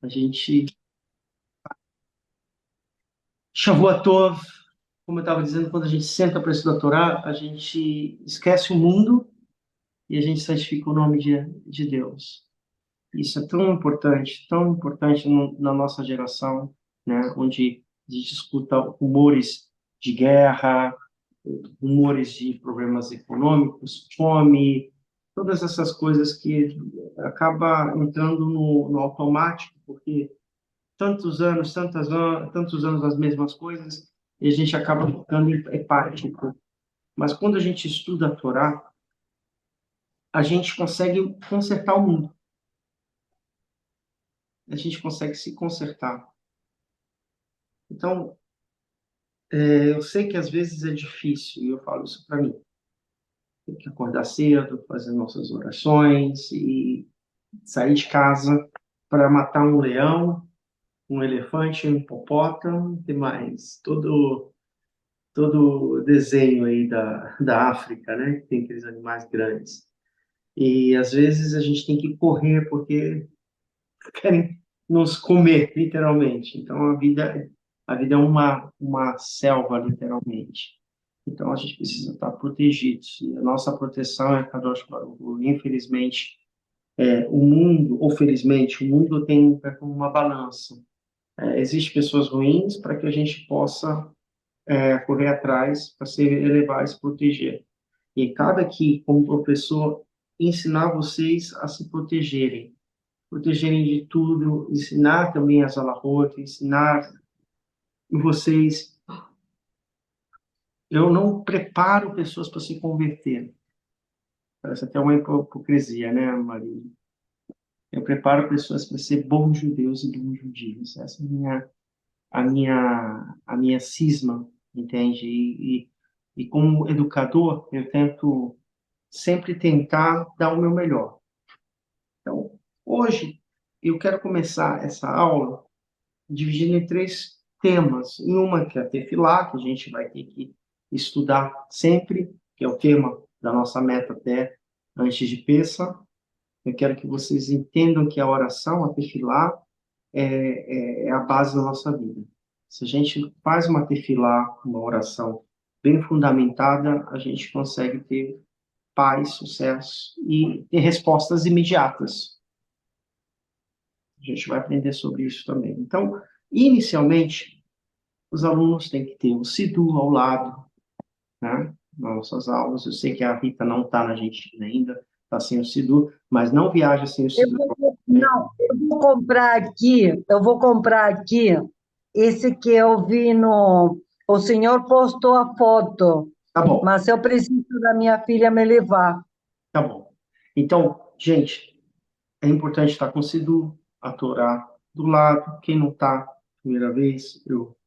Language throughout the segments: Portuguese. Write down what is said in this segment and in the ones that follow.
A gente, Shavuot, como eu estava dizendo, quando a gente senta para estudar a Torá, a gente esquece o mundo e a gente santifica o nome de Deus. Isso é tão importante na nossa geração, né? Onde a gente escuta rumores de guerra, rumores de problemas econômicos, fome, todas essas coisas que acaba entrando no automático, porque tantos anos as mesmas coisas, e a gente acaba ficando hepático. Mas quando a gente estuda a Torá, a gente consegue consertar o mundo. A gente consegue se consertar. Então, eu sei que às vezes é difícil, e eu falo isso para mim. Tem que acordar cedo, fazer nossas orações e sair de casa para matar um leão, um elefante, um hipopótamo, e mais todo desenho aí da África, né? Que tem aqueles animais grandes. E às vezes a gente tem que correr porque querem nos comer, literalmente. Então a vida é uma selva, literalmente. Então a gente precisa estar protegido. E a nossa proteção é Kadosh Baruch Hu. Infelizmente, o mundo, ou felizmente, o mundo tem uma balança. Existem pessoas ruins para que a gente possa correr atrás para se elevar e se proteger. E cabe aqui, como professor, ensinar vocês a se protegerem de tudo, ensinar também as alahot, ensinar vocês. Eu não preparo pessoas para se converter. Parece até uma hipocrisia, né, Maria? Eu preparo pessoas para ser bons judeus e bons judias. Essa é a minha cisma, entende? E como educador, eu tento sempre tentar dar o meu melhor. Então, hoje, eu quero começar essa aula dividindo em três temas. Em uma que é a Tefilá, que a gente vai ter que estudar sempre, que é o tema da nossa meta até antes de Pêssah. Eu quero que vocês entendam que a oração, a Tefilá, é a base da nossa vida. Se a gente faz uma tefilá, uma oração bem fundamentada, a gente consegue ter paz, sucesso e ter respostas imediatas. A gente vai aprender sobre isso também. Então, inicialmente, os alunos têm que ter o Sidu ao lado, né? Nas nossas aulas. Eu sei que a Rita não está na Argentina ainda, está sem o Sidu, mas não viaja sem o Sidu. Não, eu vou comprar aqui esse que eu vi no. O senhor postou a foto, Tá bom, mas eu preciso da minha filha me levar. tá bom. Então, gente, é importante estar com o Sidu, a Torá do lado. Quem não está, primeira vez, eu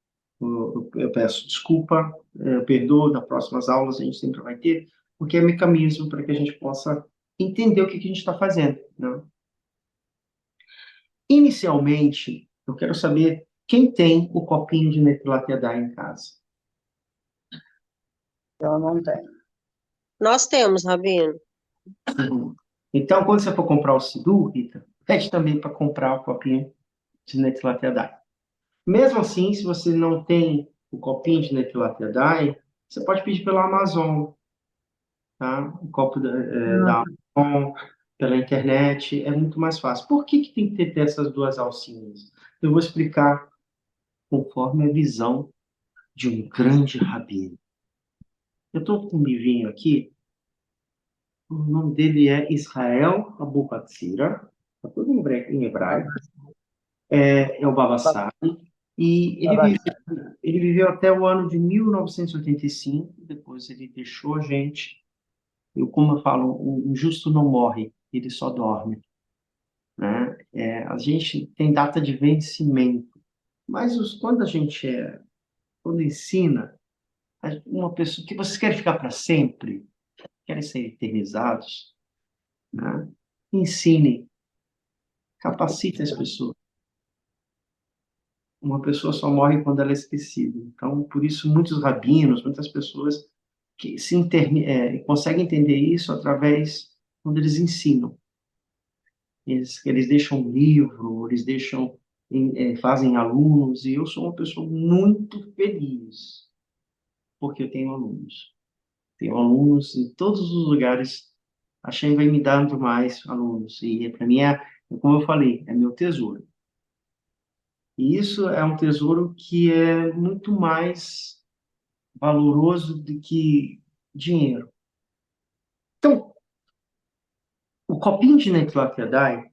peço desculpa, eu perdoo, nas próximas aulas a gente sempre vai ter, porque é mecanismo para que a gente possa entender o que a gente está fazendo, né? Inicialmente, eu quero saber quem tem o copinho de Netilatedá em casa. Eu não tenho. Nós temos, Rabino. Uhum. Então, quando você for comprar o Sidu, Rita, pede também para comprar o copinho de Netilatedá. Mesmo assim, se você não tem o copinho de Netilatedá, você pode pedir pela Amazon, tá? O copo da Amazon, pela internet, é muito mais fácil. Por que tem que ter essas duas alcinhas? Eu vou explicar conforme a visão de um grande rabino. Eu estou com um livrinho aqui, o nome dele é Israel Abuhatzira, está tudo em hebraico, é o Baba Sari, e ele viveu até o ano de 1985, depois ele deixou a gente. Como eu falo, um justo não morre, ele só dorme, né? A gente tem data de vencimento, mas quando ensina, uma pessoa que vocês querem ficar para sempre, querem ser eternizados, né? Ensine, capacite as pessoas. Uma pessoa só morre quando ela é esquecida. Então, por isso, muitos rabinos, muitas pessoas que conseguem entender isso através quando eles ensinam. eles deixam livro, eles deixam, fazem alunos, e eu sou uma pessoa muito feliz, porque eu tenho alunos. Tenho alunos em todos os lugares, a Shein vai me dando mais alunos, e para mim como eu falei, é meu tesouro. E isso é um tesouro que é muito mais valoroso do que dinheiro. Então, o copinho de Nitrat-Yadai,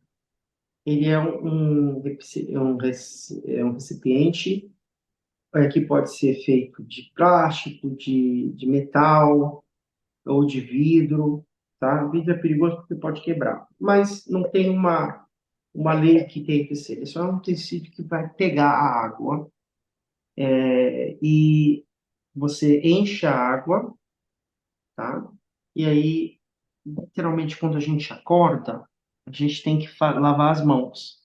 ele é um recipiente que pode ser feito de plástico, de metal ou de vidro, tá? Vidro é perigoso porque pode quebrar, mas não tem uma lei que tem que ser. É só um tecido que vai pegar a água e você enche a água, tá? E aí, literalmente, quando a gente acorda, a gente tem que lavar as mãos.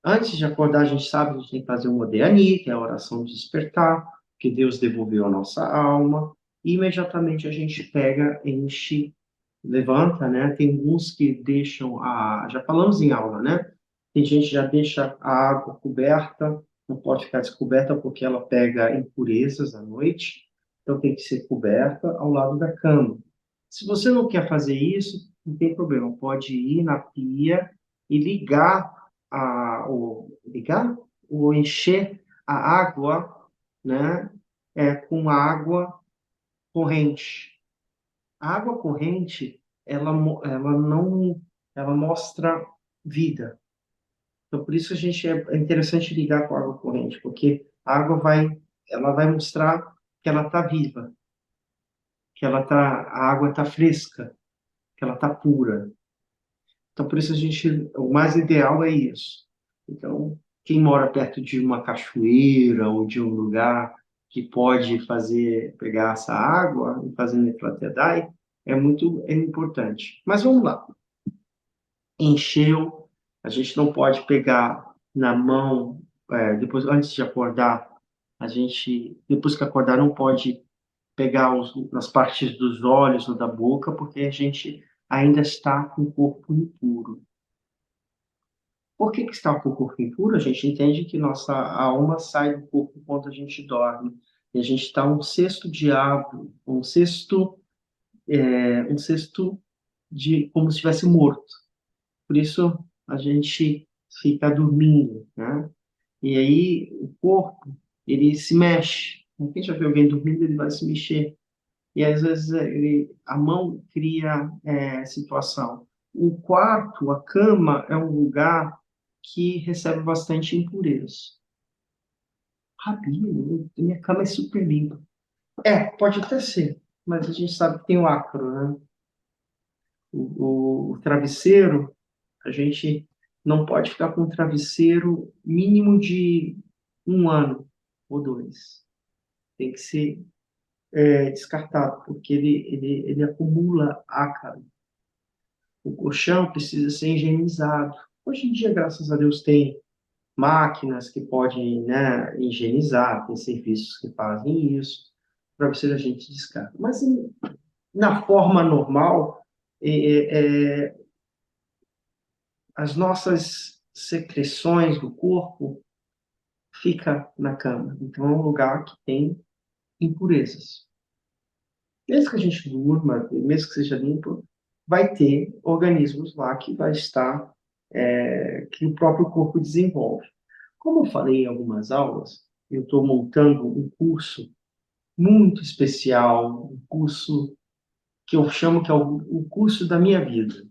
Antes de acordar, a gente sabe que a gente tem que fazer o Modéani, que é a oração de despertar, que Deus devolveu a nossa alma, e imediatamente a gente pega, enche, levanta, né? Tem alguns que deixam já falamos em aula, né? Tem gente que já deixa a água coberta, não pode ficar descoberta porque ela pega impurezas à noite, então tem que ser coberta ao lado da cama. Se você não quer fazer isso, não tem problema, pode ir na pia e ligar ou encher a água, né, com água corrente. A água corrente, ela não, ela mostra vida. Então, por isso é interessante ligar com a água corrente, porque ela vai mostrar que ela está viva, a água está fresca, que ela está pura. Então, por isso o mais ideal é isso. Então, quem mora perto de uma cachoeira ou de um lugar que pode pegar essa água e fazer Nitrat-Yadai, é importante. Mas vamos lá. Encheu, a gente não pode pegar na mão, antes de acordar, depois que acordar, não pode pegar nas partes dos olhos ou da boca, porque a gente ainda está com o corpo impuro. Por que está com o corpo impuro? A gente entende que nossa alma sai do corpo quando a gente dorme. E a gente está um cesto de água, um cesto de como se estivesse morto. Por isso a gente fica dormindo, né? E aí o corpo, ele se mexe. Quem já viu alguém dormindo, ele vai se mexer. E às vezes a mão cria situação. O quarto, a cama, é um lugar que recebe bastante impureza. Rabino, minha cama é super limpa. Pode até ser, mas a gente sabe que tem o ácaro, né? O travesseiro, a gente não pode ficar com um travesseiro mínimo de 1 ano ou 2. Tem que ser descartado, porque ele acumula ácaro. O colchão precisa ser higienizado. Hoje em dia, graças a Deus, tem máquinas que podem, né, higienizar, tem serviços que fazem isso, para você a gente descarta. Mas na forma normal, as nossas secreções do corpo fica na cama. Então, é um lugar que tem impurezas. Mesmo que a gente durma, mesmo que seja limpo, vai ter organismos lá que vai estar, que o próprio corpo desenvolve. Como eu falei em algumas aulas, eu estou montando um curso muito especial, um curso que eu chamo que é o curso da minha vida,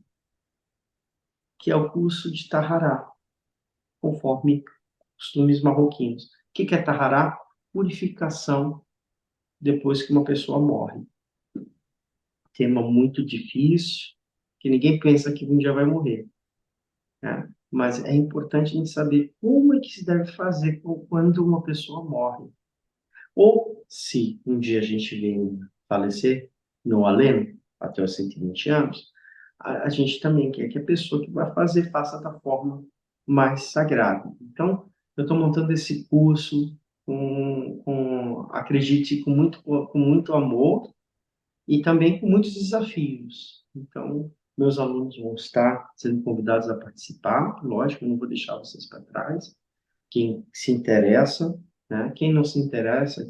que é o curso de Tahará, conforme costumes marroquinos. O que é Tahará? Purificação depois que uma pessoa morre. Tema muito difícil, que ninguém pensa que um dia vai morrer, né? Mas é importante a gente saber como é que se deve fazer quando uma pessoa morre. Ou, se um dia a gente vem falecer no além, até os 120 anos, a gente também quer que a pessoa que vai fazer faça da forma mais sagrada. Então, eu estou montando esse curso acredite, com muito amor e também com muitos desafios. Então, Meus alunos vão estar sendo convidados a participar, lógico, eu não vou deixar vocês para trás. Quem se interessa, né? Quem não se interessa,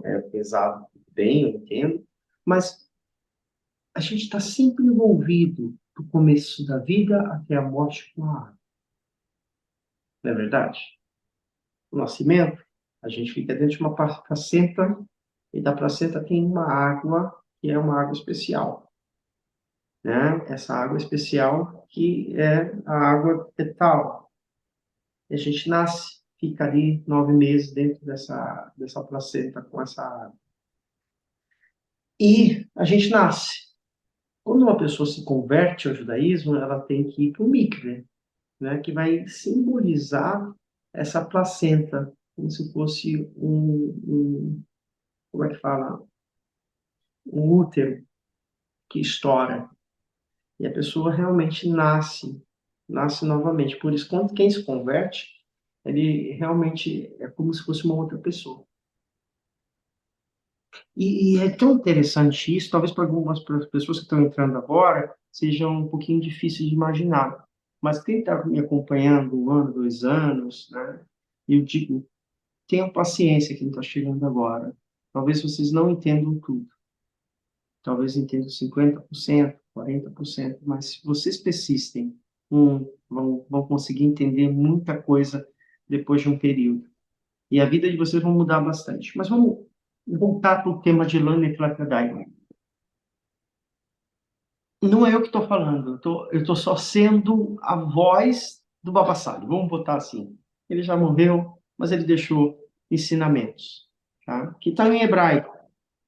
é pesado, bem, eu entendo, mas a gente está sempre envolvido do começo da vida até a morte com a água, não é verdade? O nascimento, a gente fica dentro de uma placenta, e da placenta tem uma água, que é uma água especial, né? Essa água especial que é a água fetal. E a gente nasce, fica ali 9 meses dentro dessa placenta com essa água. E a gente nasce. Quando uma pessoa se converte ao judaísmo, ela tem que ir para o mikve, né, que vai simbolizar essa placenta, como se fosse como é que fala? Um útero que estoura. E a pessoa realmente nasce novamente. Por isso, quando quem se converte, ele realmente é como se fosse uma outra pessoa. E é tão interessante isso, talvez para algumas pessoas que estão entrando agora, seja um pouquinho difícil de imaginar. Mas quem está me acompanhando 1 ano, 2 anos, né? Eu digo, tenham paciência quem está chegando agora. Talvez vocês não entendam tudo. Talvez entendam 50%, 40%, mas se vocês persistem, vão conseguir entender muita coisa depois de um período. E a vida de vocês vai mudar bastante. Mas vamos voltar para o tema de Lânia Tlacadai. Não é eu que estou falando, eu tô só sendo a voz do Baba Sali, vamos botar assim. Ele já morreu, mas ele deixou ensinamentos, tá? Que está em hebraico,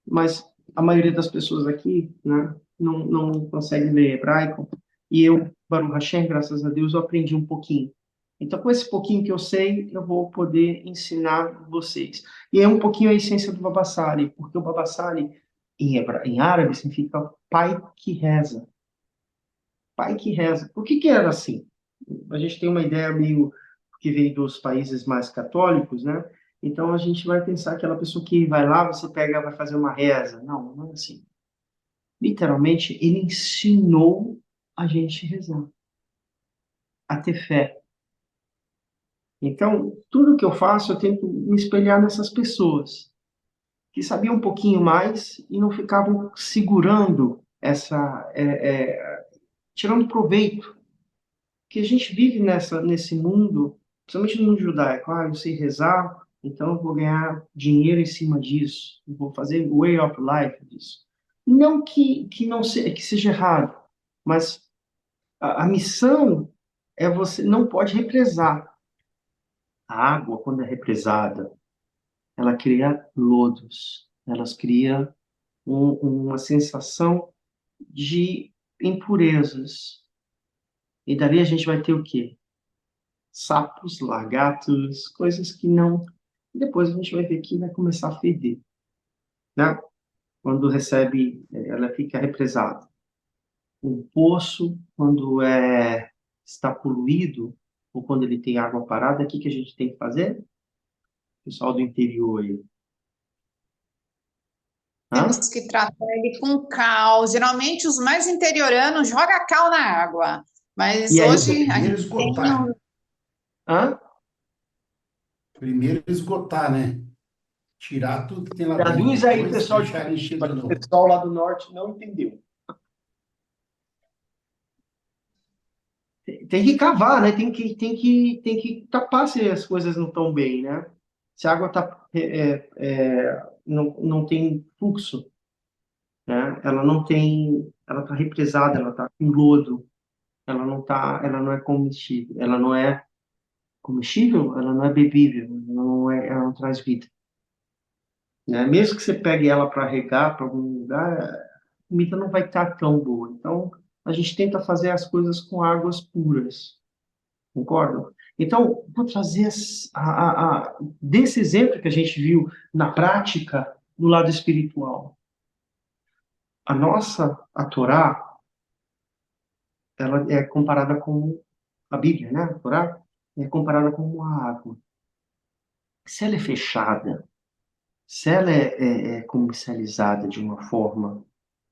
mas a maioria das pessoas aqui, né, não consegue ler hebraico, e eu, Baruch Hashem, graças a Deus, eu aprendi um pouquinho. Então, com esse pouquinho que eu sei, eu vou poder ensinar vocês. E é um pouquinho a essência do Baba Sali, porque o Baba Sali, em árabe, significa pai que reza. Pai que reza. Por que era assim? A gente tem uma ideia meio que veio dos países mais católicos, né? Então a gente vai pensar aquela pessoa que vai lá, você pega, vai fazer uma reza. Não, não é assim. Literalmente, ele ensinou a gente a rezar, a ter fé. Então, tudo que eu faço, eu tento me espelhar nessas pessoas que sabiam um pouquinho mais e não ficavam segurando tirando proveito que a gente vive nesse mundo, principalmente no mundo judaico. Ah, eu sei rezar, então eu vou ganhar dinheiro em cima disso, eu vou fazer way of life disso. Não que não que seja errado, mas a missão é você não pode represar. A água, quando é represada, ela cria lodos, elas cria uma sensação de impurezas. E dali a gente vai ter o quê? Sapos, lagartos, coisas que não. Depois a gente vai ver que vai começar a feder, né? Quando recebe, ela fica represada. Um poço, quando está poluído, ou quando ele tem água parada, o que a gente tem que fazer? Pessoal do interior aí. Temos Hã? que tratar ele com cal. Geralmente os mais interioranos jogam cal na água. Mas E aí, hoje a Primeiro gente tem esgotar. hã? Primeiro esgotar, né? Tirar tudo que tem lá dentro. Traduz aí, Depois pessoal deixar ele encher de o novo. pessoal lá do norte não entendeu. Tem que cavar, né? Tem que tapar se as coisas não estão bem, né? Se a água não tem fluxo, né? Ela está represada, ela está com lodo, ela não é comestível, ela não é comestível, ela não é bebível, ela não traz vida, né? Mesmo que você pegue ela para regar para algum lugar, a comida não vai estar tão boa. Então, a gente tenta fazer as coisas com águas puras. Concordam? Então, vou trazer desse exemplo que a gente viu na prática, no lado espiritual. A Torá, ela é comparada com a Bíblia, né? A Torá é comparada com uma água. Se ela é fechada, se ela é comercializada de uma forma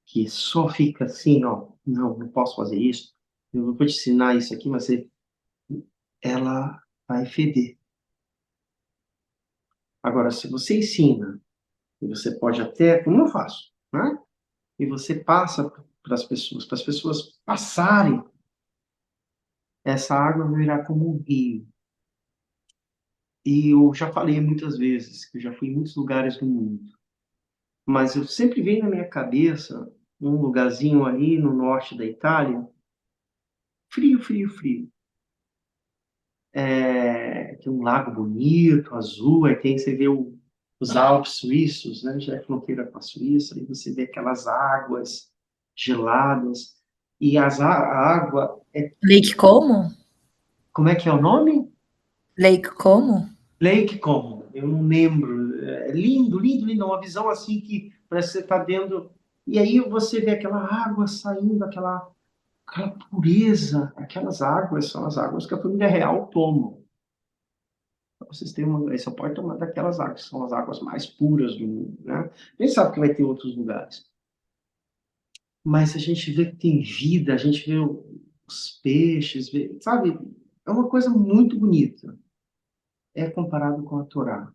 que só fica assim, ó, não, não posso fazer isso, eu vou te ensinar isso aqui, mas ela vai feder. Agora, se você ensina, e você pode até, como eu faço, né? E você passa para as pessoas passarem, essa água virá como um rio. E eu já falei muitas vezes, que eu já fui em muitos lugares do mundo, mas eu sempre vejo na minha cabeça um lugarzinho aí no norte da Itália, frio, frio, frio. Tem um lago bonito, azul, aí você vê os Alpes suíços, né? Já é fronteira com a Suíça, aí você vê aquelas águas geladas, e a água, Lake como? como é que é o nome? Lake como? Lake Como, eu não lembro. É lindo, lindo, lindo, uma visão assim que parece que você está dentro. E aí você vê aquela água saindo, aquela pureza, aquelas águas são as águas que a família real toma. Vocês têm uma, aí só pode tomar daquelas águas, que são as águas mais puras do mundo, né? A gente sabe que vai ter outros lugares, mas a gente vê que tem vida, a gente vê os peixes, sabe? É uma coisa muito bonita. É comparado com a Torá.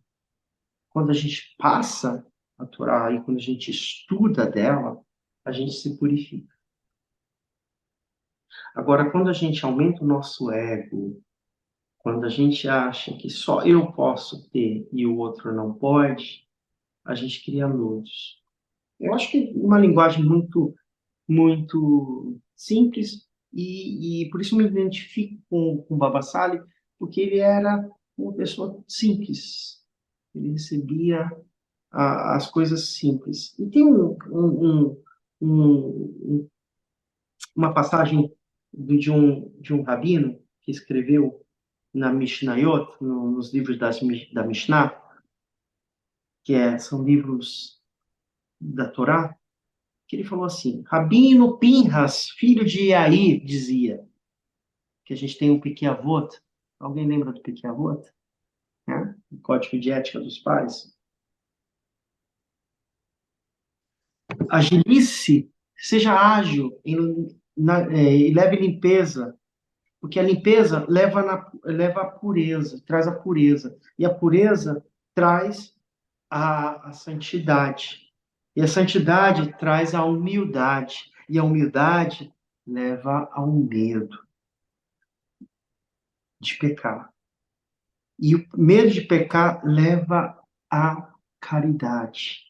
Quando a gente passa a Torá e quando a gente estuda dela, a gente se purifica. Agora, quando a gente aumenta o nosso ego, quando a gente acha que só eu posso ter e o outro não pode, a gente cria luz. Eu acho que uma linguagem muito, muito simples e por isso me identifico com o Baba Sali, porque ele era uma pessoa simples. Ele recebia as coisas simples. E tem um, uma passagem de um rabino que escreveu na Mishnayot, nos livros da Mishnah, são livros da Torá, que ele falou assim: Rabino Pinhas, filho de Yair, dizia que a gente tem um Pirkei-Avot. Alguém lembra do Pirkei-Avot? Né? O Código de Ética dos Pais. Agilice, seja ágil e leve limpeza, porque a limpeza leva a pureza, traz a pureza, e a pureza traz a santidade, e a santidade traz a humildade, e a humildade leva ao medo de pecar, e o medo de pecar leva à caridade,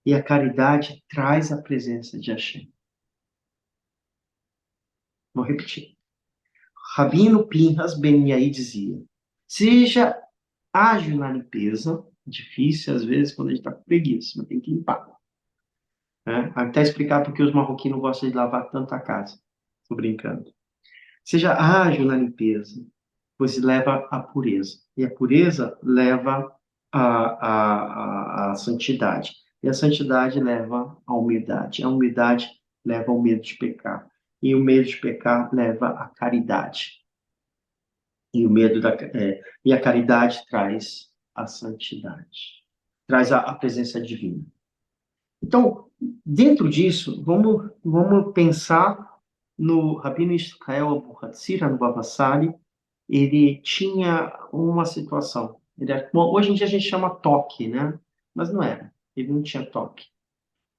e a caridade traz a presença de Hashem. Vou repetir. Rabino Pinhas Ben Yair dizia: seja ágil na limpeza, difícil às vezes quando a gente está com preguiça, mas tem que limpar. Né? Até explicar porque os marroquinos gostam de lavar tanto a casa. Estou brincando. Seja ágil na limpeza, pois leva à pureza. E a pureza leva à santidade. E a santidade leva à humildade. A humildade leva ao medo de pecar. E o medo de pecar leva à caridade. E e a caridade traz a santidade, traz a presença divina. Então, dentro disso, vamos pensar no Rabino Israel Abuhatzira, no Baba Sali. Ele tinha uma situação. Hoje em dia a gente chama toque, né? Mas não era. Ele não tinha toque.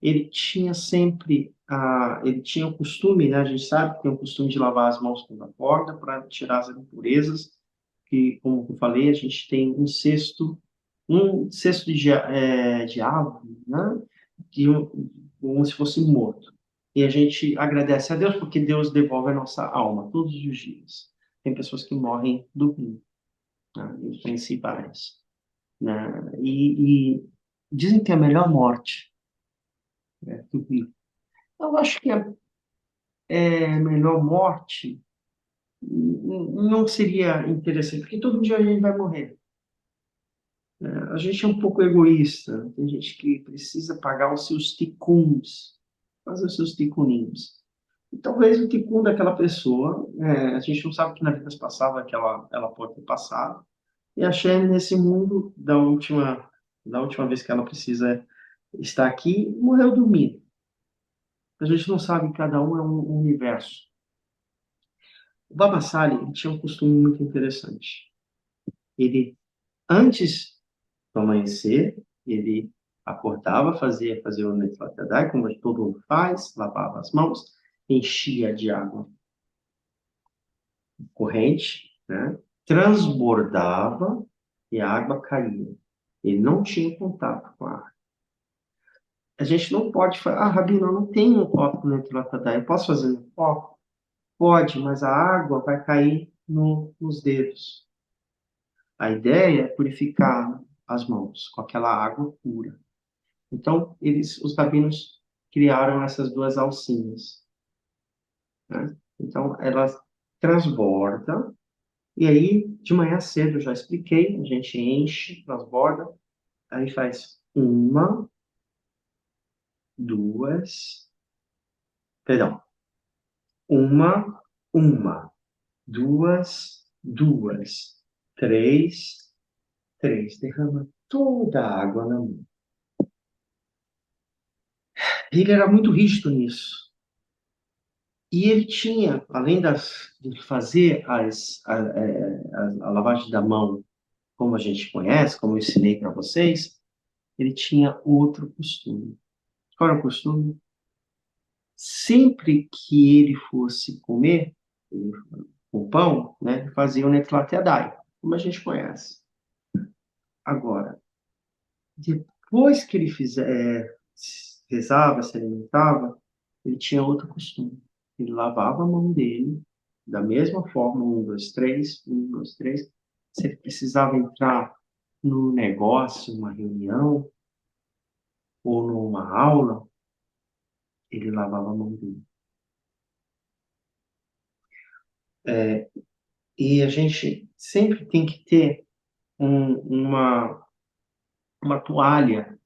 Ele tinha sempre, ele tinha o costume, né? A gente sabe que tem o costume de lavar as mãos quando acorda para tirar as impurezas. Que, como eu falei, a gente tem um cesto de árvore, né? Como se fosse morto. E a gente agradece a Deus porque Deus devolve a nossa alma todos os dias. Tem pessoas que morrem dormindo, né? Eu conheci várias, né? E dizem que é a melhor morte é dormir. Eu acho que a melhor morte não seria interessante, porque todo dia a gente vai morrer. A gente é um pouco egoísta. Tem gente que precisa pagar os seus ticuns, fazer os seus ticuninhos. E talvez o ticum daquela pessoa, a gente não sabe que na vida passada que ela pode ter passado. E a Shem, nesse mundo, da última vez que ela precisa estar aqui, morreu dormindo. A gente não sabe, cada um é um universo. O Baba Sali, ele tinha um costume muito interessante. Ele, antes do amanhecer, ele acordava, fazia o Netlatadai, como todo mundo faz, lavava as mãos, enchia de água corrente, né? Transbordava e a água caía. Ele não tinha contato com a água. A gente não pode falar, Rabino, eu não tenho um copo no Netlatadai, eu posso fazer no copo? Pode, mas a água vai cair nos dedos. A ideia é purificar as mãos com aquela água pura. Então, os rabinos criaram essas duas alcinhas, né? Então, elas transbordam, e aí, de manhã cedo, eu já expliquei, a gente enche, transborda, aí faz uma, duas, perdão, uma, duas, três, derrama toda a água na mão. Ele era muito rígido nisso. E ele tinha, além de fazer a lavagem da mão, como a gente conhece, como eu ensinei para vocês, ele tinha outro costume. Qual era o costume? Sempre que ele fosse comer o pão, né, ele fazia o Netilat Yadayim, como a gente conhece. Agora, depois que ele rezava, se alimentava, ele tinha outro costume. Ele lavava a mão dele, da mesma forma, um, dois, três, um, dois, três. Se ele precisava entrar no negócio, numa reunião, ou numa aula, ele lavava a mão dele. E a gente sempre tem que ter uma toalha,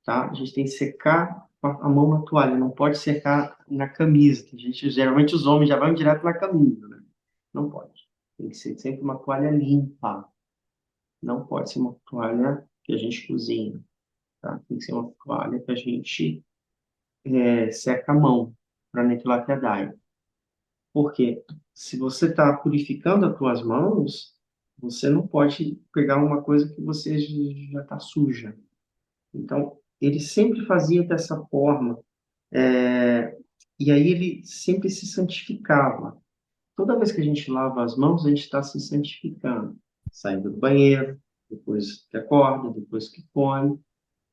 tá? A gente tem que secar a mão na toalha, não pode secar na camisa. Geralmente os homens já vão direto na camisa, né? Não pode. Tem que ser sempre uma toalha limpa. Não pode ser uma toalha que a gente cozinha, tá? Tem que ser uma toalha que a gente seca a mão para Netilat Yadayim. Porque se você está purificando as tuas mãos, você não pode pegar uma coisa que você já está suja. Então, ele sempre fazia dessa forma. E aí ele sempre se santificava. Toda vez que a gente lava as mãos, a gente está se santificando. Saindo do banheiro, depois que acorda, depois que come.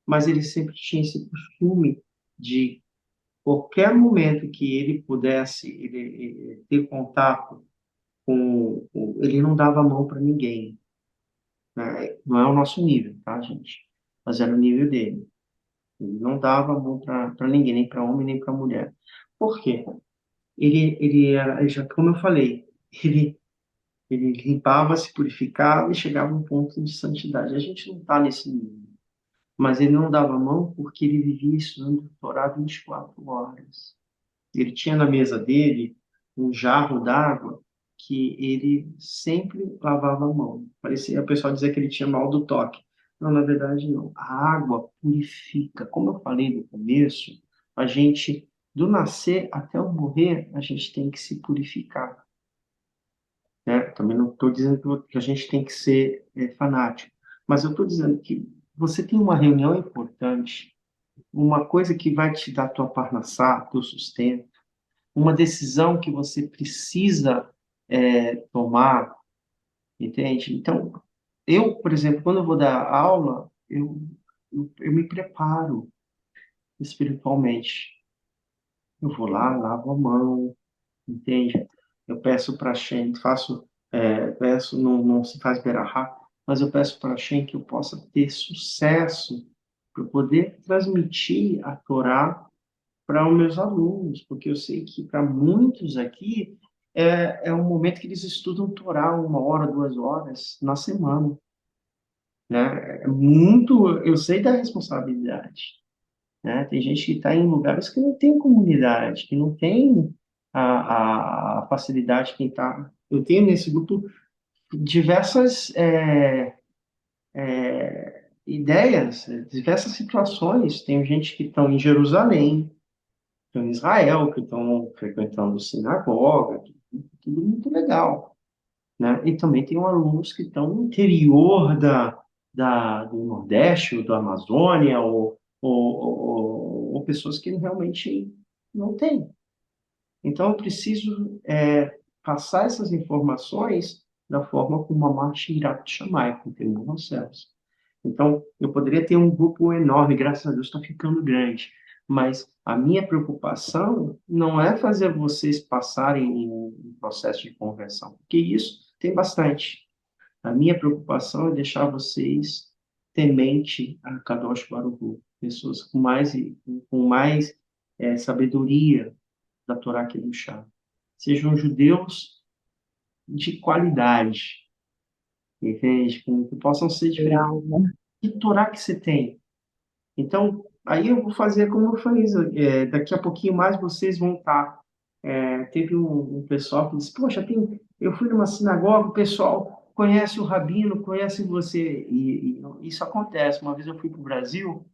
Mas ele sempre tinha esse costume de, qualquer momento que ele pudesse ter contato ele não dava a mão para ninguém, né? Não é o nosso nível, tá, gente? Mas era o nível dele. Ele não dava a mão para ninguém, nem para homem, nem para mulher. Por quê? Ele era, já como eu falei, ele limpava, se purificava e chegava a um ponto de santidade. A gente não está nesse nível. Mas ele não dava a mão porque ele vivia estudando Torá 24 horas. Ele tinha na mesa dele um jarro d'água que ele sempre lavava a mão. Parecia a pessoa dizer que ele tinha mal do toque. Não, na verdade, não. A água purifica. Como eu falei no começo, a gente, do nascer até o morrer, a gente tem que se purificar, né? Também não estou dizendo que a gente tem que ser fanático, mas eu estou dizendo que você tem uma reunião importante, uma coisa que vai te dar tua parnassá, teu sustento, uma decisão que você precisa tomar, entende? Então, eu, por exemplo, quando eu vou dar aula, eu me preparo espiritualmente. Eu vou lá, lavo a mão, entende? Eu peço para Hashem, peço, não se faz berahá, mas eu peço para Hashem que eu possa ter sucesso para poder transmitir a Torá para os meus alunos, porque eu sei que para muitos aqui é um momento que eles estudam Torá 1 hora, 2 horas na semana, né? É muito, eu sei da responsabilidade, né? Tem gente que está em lugares que não tem comunidade, que não tem a facilidade que está. Eu tenho nesse grupo diversas ideias, diversas situações. Tem gente que estão em Jerusalém, estão em Israel, que estão frequentando sinagoga, tudo muito legal, né? E também tem alunos que estão no interior do Nordeste, ou da Amazônia, ou pessoas que realmente não têm. Então, eu preciso passar essas informações da forma como a Marte irá te chamar, com temor aos céus. Então, eu poderia ter um grupo enorme, graças a Deus está ficando grande, mas a minha preocupação não é fazer vocês passarem em um processo de conversão, porque isso tem bastante. A minha preocupação é deixar vocês temente a Kadosh Baruch Hu, pessoas com mais sabedoria da Torá Kedushá. Sejam judeus de qualidade, entende? Que possam ser diferentes. Legal, né? Que Torá que você tem? Então, aí eu vou fazer como eu fiz. Daqui a pouquinho mais vocês vão estar. Teve um pessoal que disse, poxa, eu fui numa sinagoga, o pessoal conhece o Rabino, conhece você. E isso acontece. Uma vez eu fui para o Brasil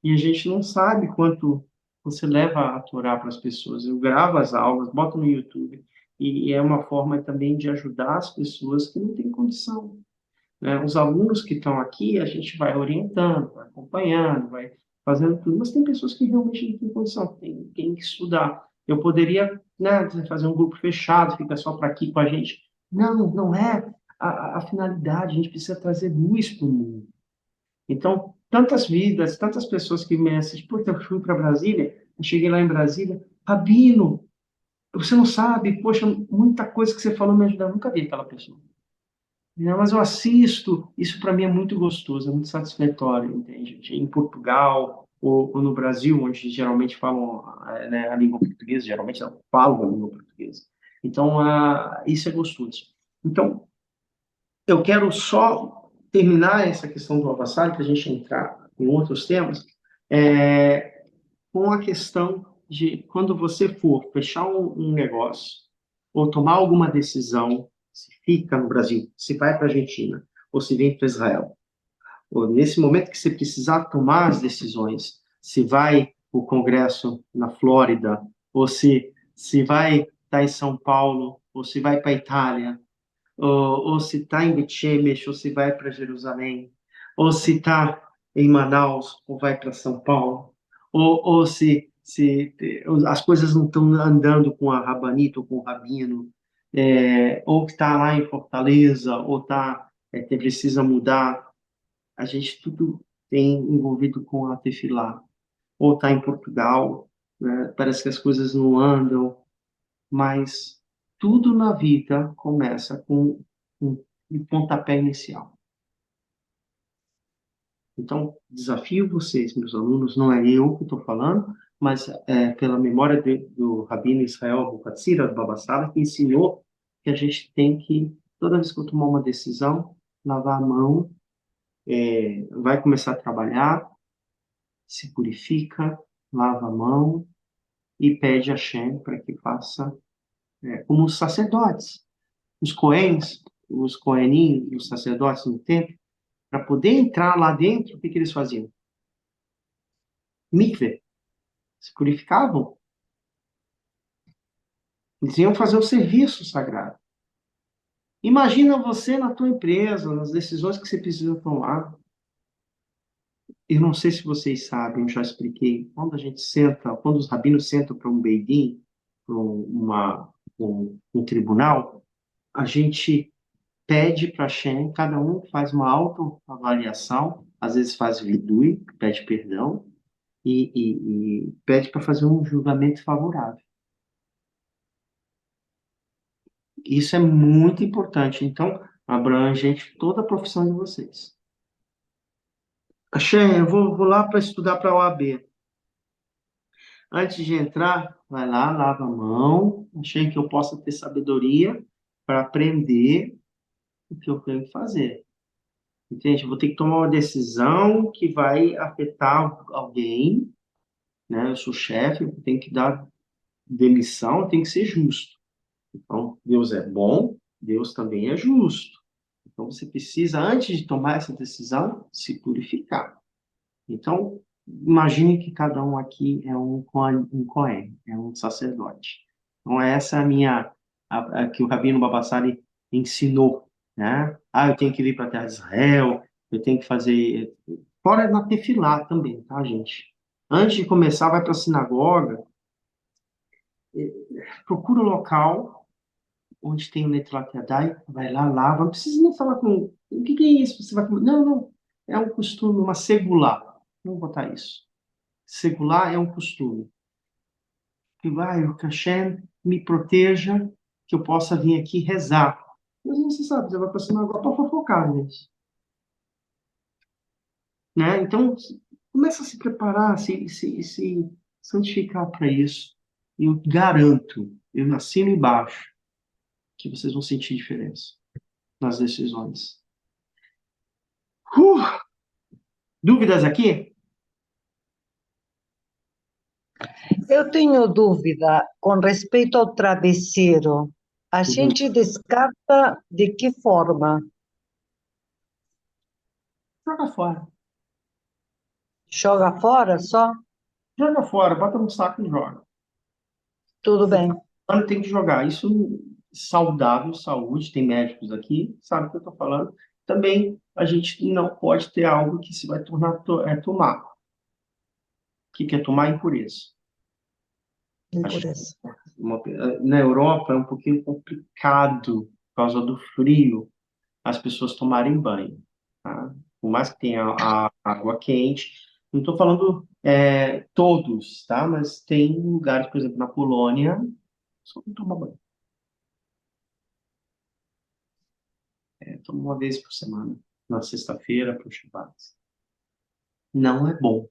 e a gente não sabe quanto você leva a Torá para as pessoas. Eu gravo as aulas, boto no YouTube. E é uma forma também de ajudar as pessoas que não têm condição, né? Os alunos que estão aqui, a gente vai orientando, vai acompanhando, vai fazendo tudo, mas tem pessoas que realmente não têm condição, tem que estudar. Eu poderia, né, fazer um grupo fechado, fica só para aqui com a gente. Não, não é a finalidade, a gente precisa trazer luz para o mundo. Então, tantas vidas, tantas pessoas que me assistem, pô, eu fui para Brasília, eu cheguei lá em Brasília, Rabino, você não sabe, poxa, muita coisa que você falou me ajudou, eu nunca vi aquela pessoa. Não, mas eu assisto, isso para mim é muito gostoso, é muito satisfatório, entende? Em Portugal ou no Brasil, onde geralmente falam né, a língua portuguesa, geralmente não falam a língua portuguesa. Então, isso é gostoso. Então, eu quero só terminar essa questão do Avassar, para a gente entrar em outros temas, com a questão de quando você for fechar um negócio ou tomar alguma decisão, se fica no Brasil, se vai para a Argentina ou se vem para Israel, ou nesse momento que você precisar tomar as decisões, se vai o Congresso na Flórida, ou se vai estar em São Paulo, ou se vai para a Itália, ou se está em Bet-Shemesh, ou se vai para Jerusalém, ou se está em Manaus, ou vai para São Paulo, ou se as coisas não estão andando com a Rabanita ou com o Rabino, ou que está lá em Fortaleza, ou que precisa mudar, a gente tudo tem envolvido com a Tefilá, ou está em Portugal, né? Parece que as coisas não andam, mas tudo na vida começa com um pontapé inicial. Então, desafio vocês, meus alunos, não é eu que estou falando, mas pela memória do Rabino Israel Abukatsira, do Baba Sala, que ensinou que a gente tem que, toda vez que eu tomar uma decisão, lavar a mão, vai começar a trabalhar, se purifica, lava a mão e pede a Hashem para que faça como os sacerdotes. Os coens, os coenim, os sacerdotes no templo, para poder entrar lá dentro, o que eles faziam? Mikveh, se purificavam. Eles iam fazer o serviço sagrado. Imagina você na tua empresa, nas decisões que você precisa tomar. Eu não sei se vocês sabem, eu já expliquei, quando a gente senta, quando os rabinos sentam para um beidin, para um tribunal, a gente pede para Hashem, cada um faz uma autoavaliação, às vezes faz vidui, pede perdão, e pede para fazer um julgamento favorável. Isso é muito importante, então abrange toda a profissão de vocês. Hashem, eu vou lá para estudar para a OAB. Antes de entrar, vai lá, lava a mão, Hashem, que eu possa ter sabedoria para aprender o que eu tenho que fazer. Entende? Eu vou ter que tomar uma decisão que vai afetar alguém, né? Eu sou chefe, eu tenho que dar demissão, eu tenho que ser justo. Então, Deus é bom, Deus também é justo. Então, você precisa, antes de tomar essa decisão, se purificar. Então, Imagine que cada um aqui é um Cohen, é um sacerdote. Então, essa é a que o Rabino Babassali ensinou, né? Ah, eu tenho que vir para a terra de Israel, eu tenho que fazer... Fora na Tefilá também, tá, gente? Antes de começar, vai para a sinagoga, procura o local onde tem o Netilat Yadai, vai lá, lava, não precisa nem falar com... O que é isso? Você vai... Não, não, é um costume, uma segulá. Vamos botar isso. Secular é um costume. Que vai, o Hashem me proteja, que eu possa vir aqui rezar. Mas não se sabe, você vai para cima agora para fofocar, gente. Né? Então, começa a se preparar, se santificar para isso. E eu garanto, eu assino embaixo, que vocês vão sentir diferença nas decisões. Dúvidas aqui? Eu tenho dúvida com respeito ao travesseiro. A gente descarta de que forma? Joga fora. Joga fora só? Joga fora, bota no saco e joga. Tudo bem. Ano tem que jogar. Isso saudável, saúde, tem médicos aqui, sabe o que eu estou falando. Também a gente não pode ter algo que se vai tornar tomar. O que é tomar? Impureza. Impureza. Na Europa é um pouquinho complicado por causa do frio as pessoas tomarem banho. Tá? Por mais que tenha a água quente, não estou falando todos, tá? Mas tem lugares, por exemplo, na Polônia, só não toma banho. Tomo uma vez por semana, na sexta-feira, para o Shabbat. Não é bom.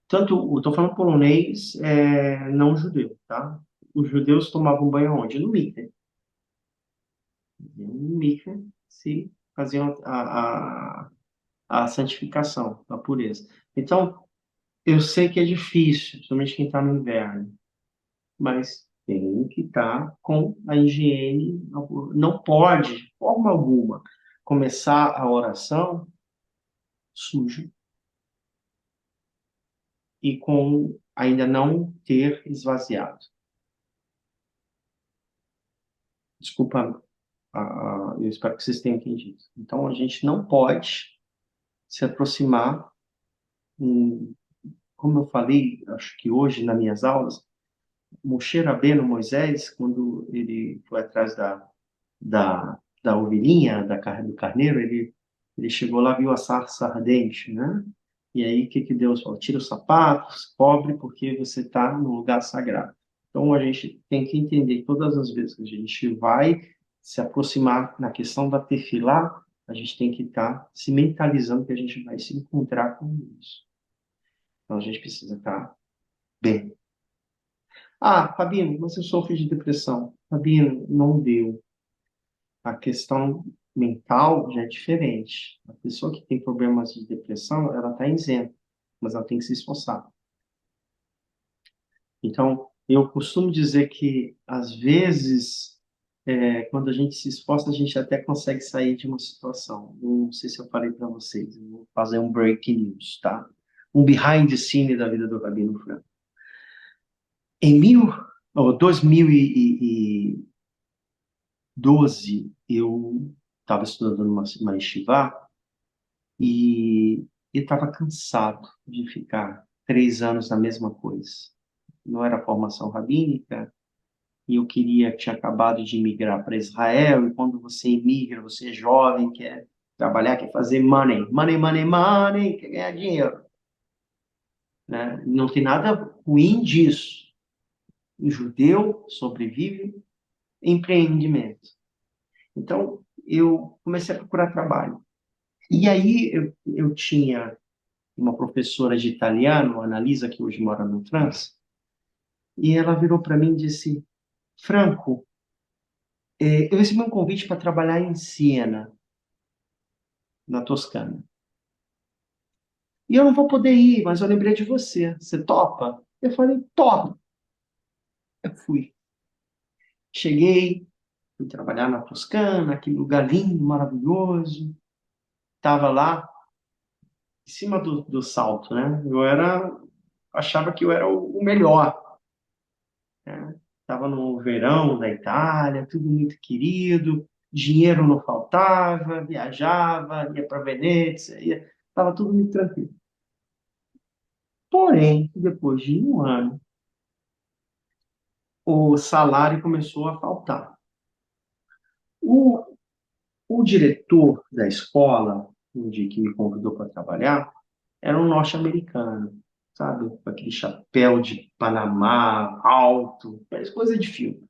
Tanto, eu estou falando polonês, não judeu, tá? Os judeus tomavam banho onde? No mikve. No mikve se faziam a santificação, a pureza. Então, eu sei que é difícil, principalmente quem está no inverno, mas tem que estar com a higiene. Não pode, de forma alguma, começar a oração sujo e com ainda não ter esvaziado. Desculpa, eu espero que vocês tenham entendido. Então, a gente não pode se aproximar, como eu falei, acho que hoje nas minhas aulas, Moshe Rabbeinu, Moisés, quando ele foi atrás da ovelhinha, do carneiro, ele chegou lá, viu a sarça ardente, né? E aí, o que Deus falou? Tira os sapatos, cobre, porque você está no lugar sagrado. Então, a gente tem que entender, todas as vezes que a gente vai se aproximar na questão da tefilá, a gente tem que estar se mentalizando que a gente vai se encontrar com Deus. Então, a gente precisa estar bem. Ah, Fabino, mas eu sofro de depressão. Fabino, não deu. A questão mental já é diferente. A pessoa que tem problemas de depressão, ela está isenta, mas ela tem que se esforçar. Então, eu costumo dizer que, às vezes, quando a gente se esforça, a gente até consegue sair de uma situação. Não sei se eu falei para vocês, eu vou fazer um breaking news, tá? Um behind the scene da vida do Rabino Franco. Em 2012, eu estava estudando numa yeshiva e estava cansado de ficar 3 anos na mesma coisa. Não era formação rabínica, e eu tinha acabado de migrar para Israel, e quando você imigra, você é jovem, quer trabalhar, quer fazer money, money, money, money, quer ganhar dinheiro. Né? Não tem nada ruim disso. O judeu sobrevive empreendimento. Então, eu comecei a procurar trabalho. E aí, eu tinha uma professora de italiano, a Analisa, que hoje mora na França, e ela virou para mim e disse: Franco, eu recebi um convite para trabalhar em Siena, na Toscana. E eu não vou poder ir, mas eu lembrei de você. Você topa? Eu falei: topa. Eu fui. Cheguei, fui trabalhar na Toscana, aquele lugar lindo, maravilhoso. Estava lá. em cima do salto, né? Achava que eu era o melhor, né? Estava no verão da Itália, tudo muito querido, dinheiro não faltava, viajava, ia para Veneza, estava tudo muito tranquilo. Porém, depois de um ano, o salário começou a faltar. O, o diretor da escola, no dia que me convidou para trabalhar, era um norte-americano, sabe? Com aquele chapéu de Panamá alto, parece coisa de filme.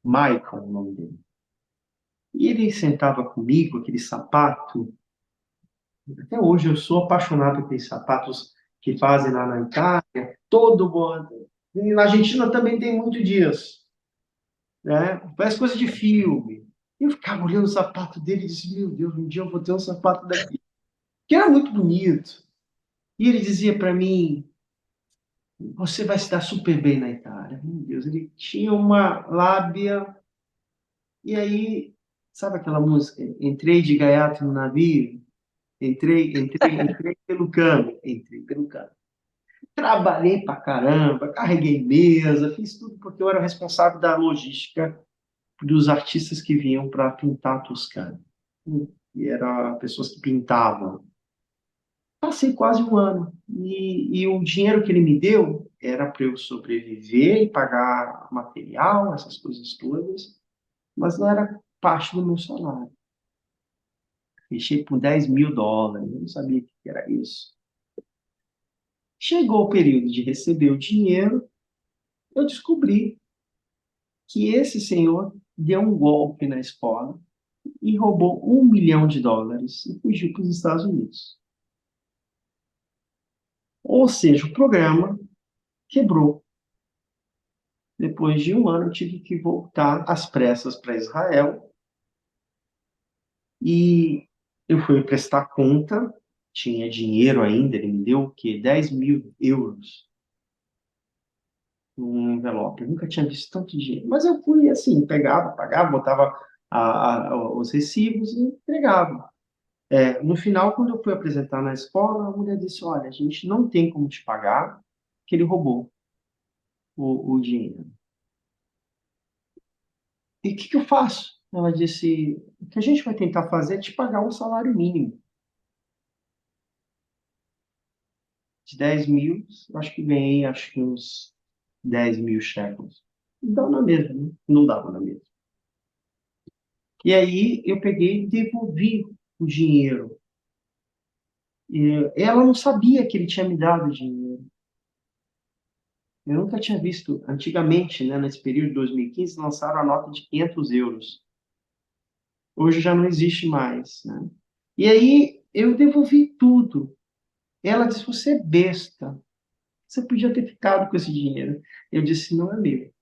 Michael, o nome dele. E ele sentava comigo, aquele sapato. Até hoje eu sou apaixonado por aqueles sapatos que fazem lá na Itália, todo mundo. E na Argentina também tem muito disso, né? Parece coisa de filme. Eu ficava olhando o sapato dele e disse, meu Deus, um dia eu vou ter um sapato daqui. Que era muito bonito. E ele dizia para mim, você vai se dar super bem na Itália. Meu Deus, ele tinha uma lábia. E aí, sabe aquela música? Entrei de gaiato no navio, entrei pelo cano, entrei pelo cano. Trabalhei pra caramba, carreguei mesa, fiz tudo porque eu era responsável da logística dos artistas que vinham para pintar a Toscana. E eram pessoas que pintavam. Passei quase um ano. E o dinheiro que ele me deu era para eu sobreviver e pagar material, essas coisas todas, mas não era parte do meu salário. Fechei por US$ 10.000, eu não sabia o que era isso. Chegou o período de receber o dinheiro, eu descobri que esse senhor deu um golpe na escola e roubou US$ 1 milhão e fugiu para os Estados Unidos. Ou seja, o programa quebrou. Depois de um ano, eu tive que voltar às pressas para Israel e eu fui prestar conta, tinha dinheiro ainda, ele me deu o quê? 10.000 euros num envelope. Eu nunca tinha visto tanto dinheiro. Mas eu fui assim, pegava, pagava, botava os recibos e entregava. No final, quando eu fui apresentar na escola, a mulher disse, olha, a gente não tem como te pagar, que ele roubou o dinheiro. E o que eu faço? Ela disse, o que a gente vai tentar fazer é te pagar um salário mínimo de 10.000, acho que ganhei acho que uns 10.000 shekels. Dá na mesma, né? Não dava na mesma. E aí eu peguei e devolvi o dinheiro. E ela não sabia que ele tinha me dado o dinheiro. Eu nunca tinha visto. Antigamente, né, nesse período de 2015, lançaram a nota de 500 euros. Hoje já não existe mais, né? E aí eu devolvi tudo. Ela disse: Você é besta. Você podia ter ficado com esse dinheiro. Eu disse: Não é meu. O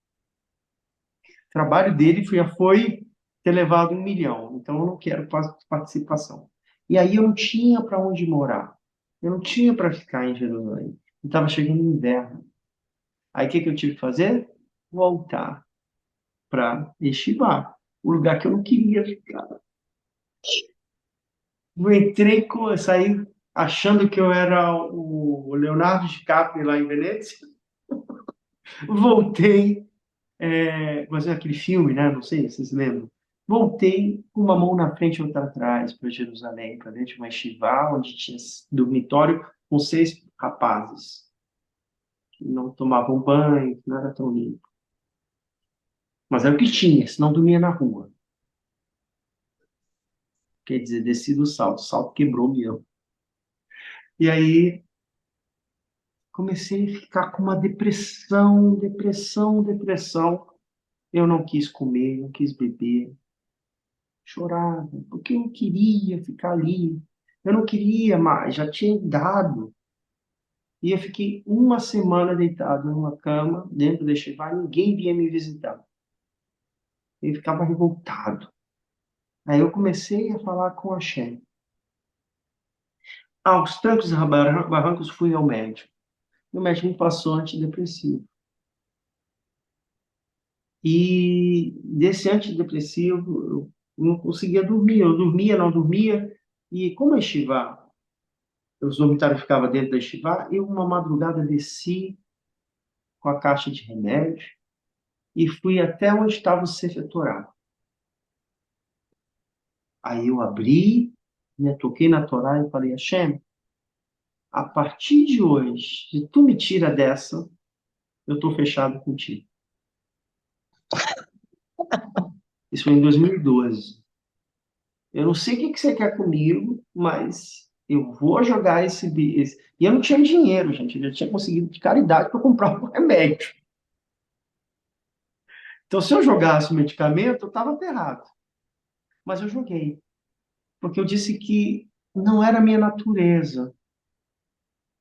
trabalho dele foi ter levado 1 milhão. Então eu não quero participação. E aí eu não tinha para onde morar. Eu não tinha para ficar em Jerusalém. Estava chegando o inverno. Aí o que eu tive que fazer? Voltar para Yeshiva, o lugar que eu não queria ficar. Eu saí achando que eu era o Leonardo DiCaprio lá em Veneza. Voltei, mas é aquele filme, né? Não sei se vocês lembram. Voltei com uma mão na frente e outra atrás para Jerusalém, para dentro de uma yeshiva, onde tinha dormitório com 6 rapazes que não tomavam banho, que não era tão limpo. Mas era o que tinha, senão dormia na rua. Quer dizer, desci do salto, o salto quebrou mesmo. E aí comecei a ficar com uma depressão, depressão, depressão. Eu não quis comer, não quis beber, chorava, porque eu não queria ficar ali. Eu não queria mais, já tinha dado. E eu fiquei uma semana deitado numa cama, dentro desse bar, ninguém vinha me visitar. Eu ficava revoltado. Aí eu comecei a falar com a Shem. Aos trancos e barrancos fui ao médico. E o médico me passou antidepressivo. E desse antidepressivo, eu não conseguia dormir. Eu dormia, não dormia. E como é Shiva? os dormitários ficavam dentro da Yeshiva, eu uma madrugada desci com a caixa de remédio e fui até onde estava o Sefer Torá. Aí eu abri, né, toquei na Torá e falei, Hashem, a partir de hoje, se tu me tira dessa, eu estou fechado contigo. Isso foi em 2012. Eu não sei o que você quer comigo, mas eu vou jogar esse. E eu não tinha dinheiro, gente. Eu já tinha conseguido de caridade para comprar um remédio. Então, se eu jogasse o medicamento, eu estava ferrado. Mas eu joguei. Porque eu disse que não era a minha natureza.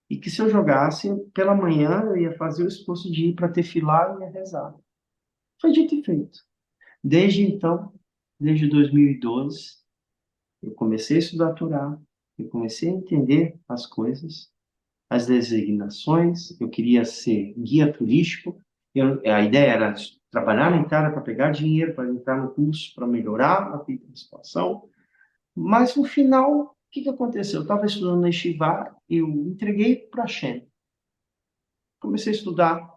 E que se eu jogasse, pela manhã eu ia fazer o esforço de ir para Tefilá e ia rezar. Foi dito e feito. Desde então, desde 2012, eu comecei a estudar a Torá, eu comecei a entender as coisas, as designações, eu queria ser guia turístico, a ideia era trabalhar na Itália para pegar dinheiro, para entrar no curso, para melhorar a situação, mas no final, o que aconteceu? Eu estava estudando na Yeshiva, eu entreguei para a Shem, comecei a estudar,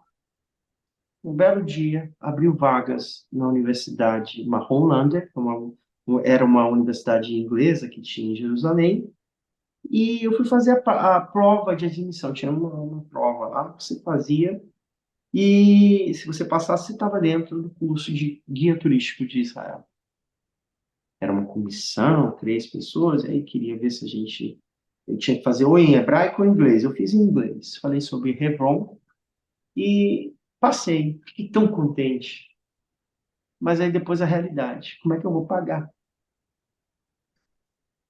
um belo dia, abriu vagas na Universidade Marron Lander, era uma universidade inglesa que tinha em Jerusalém, e eu fui fazer a prova de admissão. Tinha uma prova lá que você fazia, e se você passasse, você estava dentro do curso de guia turístico de Israel. Era uma comissão, 3 pessoas, e aí queria ver se eu tinha que fazer ou em hebraico ou em inglês. Eu fiz em inglês. Falei sobre Hebron e passei. Fiquei tão contente. Mas aí depois a realidade. Como é que eu vou pagar?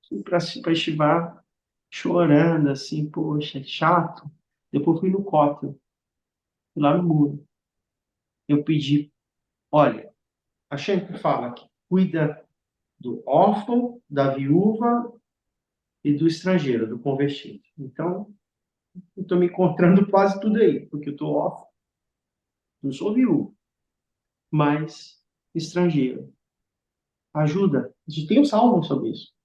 Fui para estivar chorando, assim, poxa, chato. Depois fui no Kotel, fui lá no muro. Eu pedi, olha, a Shem fala que cuida do órfão, da viúva e do estrangeiro, do convertido. Então, eu estou me encontrando quase tudo aí, porque eu estou órfão, não sou viúvo, mas estrangeiro. Ajuda. A gente tem um salmo sobre isso.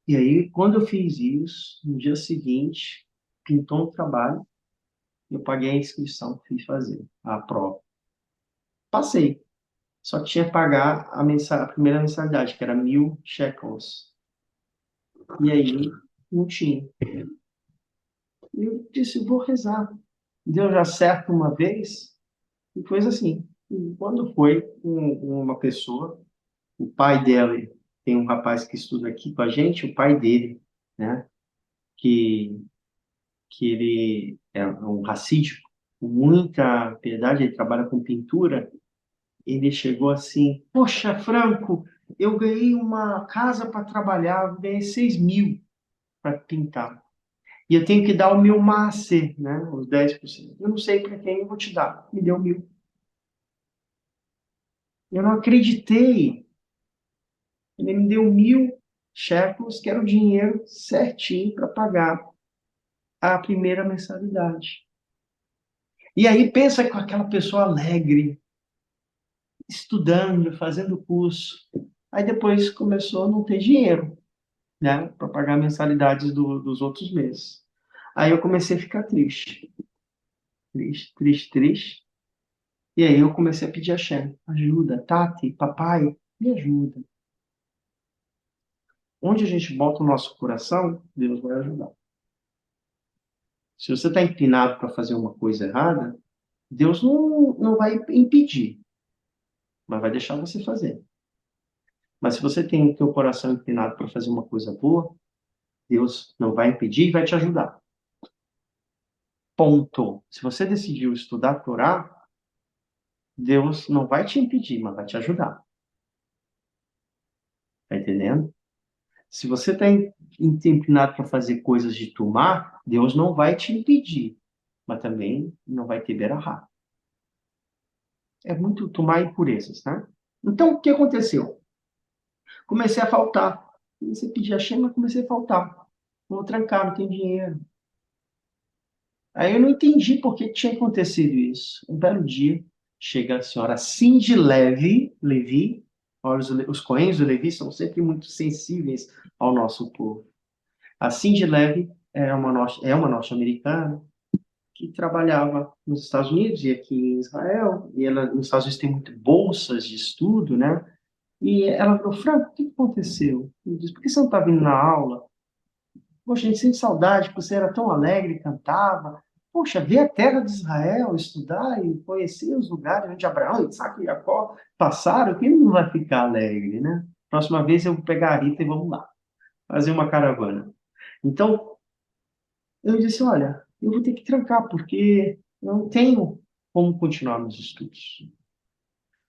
E aí, quando eu fiz isso, no dia seguinte, pintou um trabalho, eu paguei a inscrição, fiz fazer a prova. Passei. Só que tinha que pagar a primeira mensalidade, que era 1.000 shekels. E aí, não tinha. Eu disse, vou rezar. Deu já certo uma vez, e foi assim. E quando foi uma pessoa, o pai dela, tem um rapaz que estuda aqui com a gente, o pai dele, né, que, que ele é um racídico, com muita piedade, ele trabalha com pintura, ele chegou assim, poxa, Franco, eu ganhei uma casa para trabalhar, ganhei 6.000 para pintar. E eu tenho que dar o meu macer, né? Os 10%. Eu não sei para quem eu vou te dar. Me deu 1.000. Eu não acreditei. Ele me deu 1.000 shekels, que era o dinheiro certinho para pagar a primeira mensalidade. E aí pensa com aquela pessoa alegre, estudando, fazendo curso. Aí depois começou a não ter dinheiro, né? Para pagar mensalidades dos outros meses. Aí eu comecei a ficar triste. Triste, triste, triste. E aí eu comecei a pedir a Shem, ajuda, Tati, papai, me ajuda. Onde a gente bota o nosso coração, Deus vai ajudar. Se você está inclinado para fazer uma coisa errada, Deus não vai impedir, mas vai deixar você fazer. Mas se você tem o teu coração inclinado para fazer uma coisa boa, Deus não vai impedir e vai te ajudar. Ponto. Se você decidiu estudar a Torá, Deus não vai te impedir, mas vai te ajudar. Tá entendendo? Se você está inclinado para fazer coisas de tumá, Deus não vai te impedir, mas também não vai ter berahá. É muito tumá e impurezas, né? Então, o que aconteceu? Comecei a faltar. Comecei a pedir a Shem, mas comecei a faltar. Vou trancar, não tem dinheiro. Aí eu não entendi por que tinha acontecido isso. Um belo dia, chega a senhora Cindy Levi, os coéns do Levi são sempre muito sensíveis ao nosso povo. A Cindy Levy é uma norte-americana que trabalhava nos Estados Unidos e aqui em Israel, e ela, nos Estados Unidos tem muito bolsas de estudo, né? E ela falou, Franco, o que aconteceu? Eu disse, por que você não está vindo na aula? Poxa, a gente sente saudade, porque você era tão alegre, cantava. Poxa, ver a terra de Israel, estudar e conhecer os lugares onde Abraão, Isaac e Jacó passaram, quem não vai ficar alegre, né? Próxima vez eu vou pegar a Rita e vamos lá, fazer uma caravana. Então, eu disse, olha, eu vou ter que trancar, porque eu não tenho como continuar nos estudos.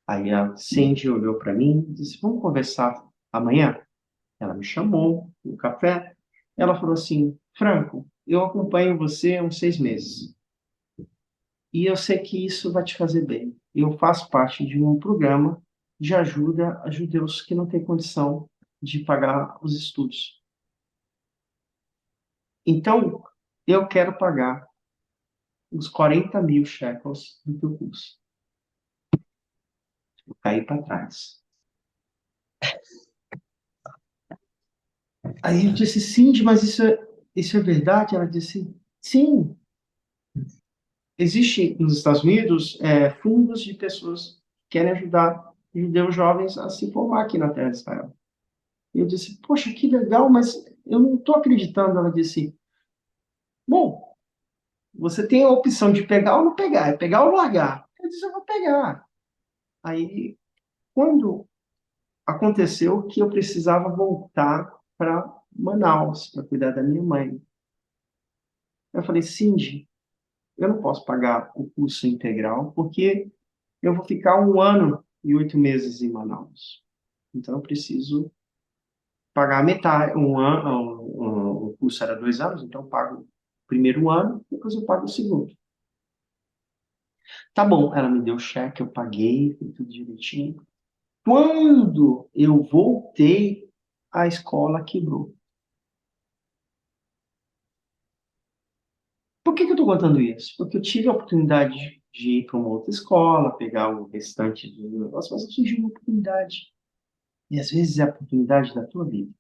Aí a Cindy olhou para mim e disse, vamos conversar amanhã? Ela me chamou no café. Ela falou assim, Franco, eu acompanho você há uns 6 meses. E eu sei que isso vai te fazer bem. Eu faço parte de um programa de ajuda a judeus que não têm condição de pagar os estudos. Então, eu quero pagar os 40.000 shekels do teu curso. Eu caí para trás. Aí eu disse, Cindy, mas isso é verdade? Ela disse, sim. Existe nos Estados Unidos fundos de pessoas que querem ajudar judeus jovens a se formar aqui na terra de Israel. E eu disse, poxa, que legal, mas eu não estou acreditando. Ela disse, bom, você tem a opção de pegar ou não pegar, é pegar ou largar. Eu disse, eu vou pegar. Aí, quando aconteceu que eu precisava voltar para Manaus, para cuidar da minha mãe, eu falei, Cindy, eu não posso pagar o curso integral, porque eu vou ficar 1 ano e 8 meses em Manaus. Então, eu preciso pagar a metade. O curso era 2 anos, então eu pago o primeiro ano, depois eu pago o segundo. Tá bom, ela me deu o cheque, eu paguei, foi tudo direitinho. Quando eu voltei, a escola quebrou. Por que eu estou contando isso? Porque eu tive a oportunidade de ir para uma outra escola, pegar o restante do negócio, mas surgiu uma oportunidade. E às vezes é a oportunidade da tua vida.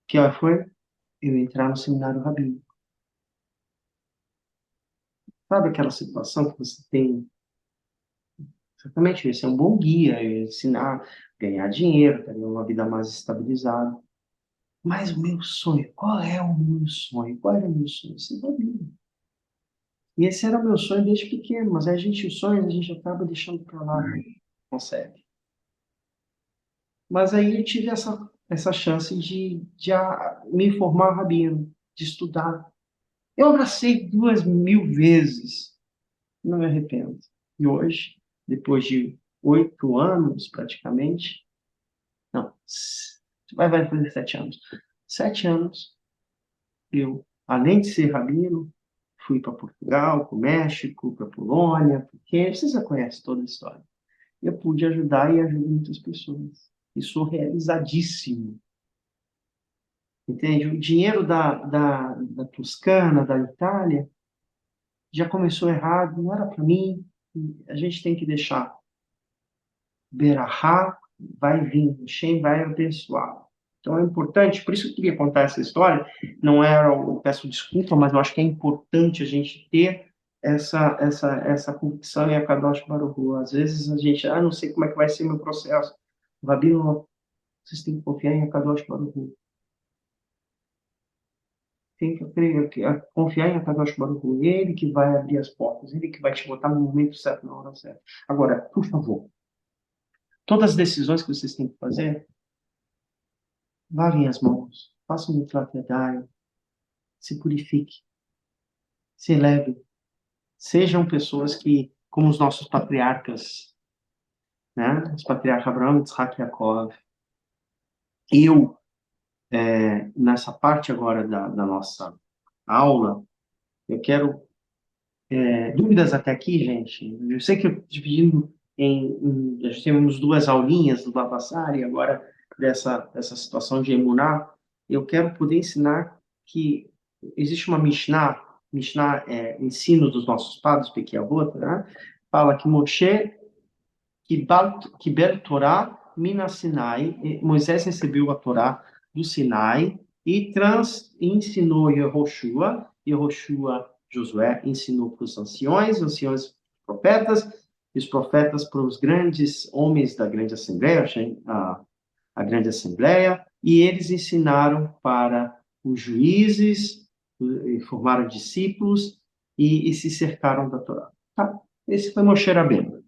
Que ela foi eu entrar no seminário rabínico. Sabe aquela situação que você tem? Certamente, esse é um bom guia, ensinar, ganhar dinheiro, ter uma vida mais estabilizada. Mas o meu sonho, qual é o meu sonho? Qual era o meu sonho? Ser rabino. E esse era o meu sonho desde pequeno, mas a gente, os sonhos, a gente acaba deixando para lá, não consegue. Mas aí eu tive essa chance de me formar rabino, de estudar. Eu abracei 2.000 vezes, não me arrependo. E hoje, depois de 8 anos, praticamente, não, vai fazer 7 anos. 7 anos, eu, além de ser rabino, fui para Portugal, para o México, para a Polônia, porque você já conhece toda a história. Eu pude ajudar e ajudo muitas pessoas. E sou realizadíssimo. Entende? O dinheiro da Toscana, da Itália, já começou errado, não era para mim. A gente tem que deixar. Berahá vai vir, Hashem vai abençoar. Então é importante, por isso que eu queria contar essa história. Não era, eu peço desculpa, mas eu acho que é importante a gente ter essa convicção em Akadosh Baruch Hu. Às vezes a gente, não sei como é que vai ser meu processo. Rabino, vocês têm que confiar em Akadosh Baruch Hu. Tem que confiar em Akadosh Baruch Hu. Ele que vai abrir as portas, ele que vai te botar no momento certo, na hora certa. Agora, por favor, todas as decisões que vocês têm que fazer, lavem as mãos, façam um trabalho, se purifique, se eleve. Sejam pessoas que, como os nossos patriarcas, né? Os patriarcas Abraão, Isaac e Jacob. Eu, nessa parte agora da nossa aula, eu quero dúvidas até aqui, gente. Eu sei que eu estou dividindo nós temos 2 aulinhas do Babassari, agora dessa situação de emuná. Eu quero poder ensinar que existe uma Mishnah ensino dos nossos padres, Pirkei Avot, né? Fala que Moshe Kibel Torá Mina Sinai, Moisés recebeu a Torá do Sinai, e ensinou Yehoshua, Josué ensinou para os anciões para os profetas, e os profetas para os grandes homens da grande assembleia, a grande assembleia, e eles ensinaram para os juízes, e formaram discípulos e se cercaram da Torá. Tá? Esse foi Moshe Rabbeinu.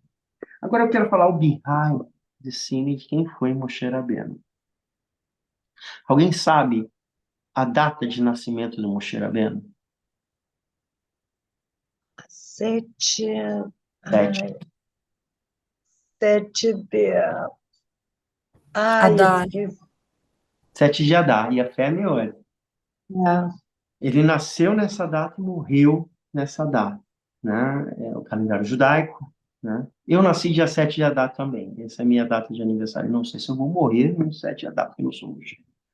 Agora eu quero falar o behind the scene de quem foi Moshe Rabbeinu. Alguém sabe a data de nascimento de Moshe Rabbeinu? 7, Sete. 7 de... Ai, Adar. 7 de Adar, e a fé é meu. Ele nasceu nessa data e morreu nessa data, né? É o calendário judaico, né? Eu nasci dia 7 de Adar também. Essa é a minha data de aniversário. Não sei se eu vou morrer no 7 de Adar, porque eu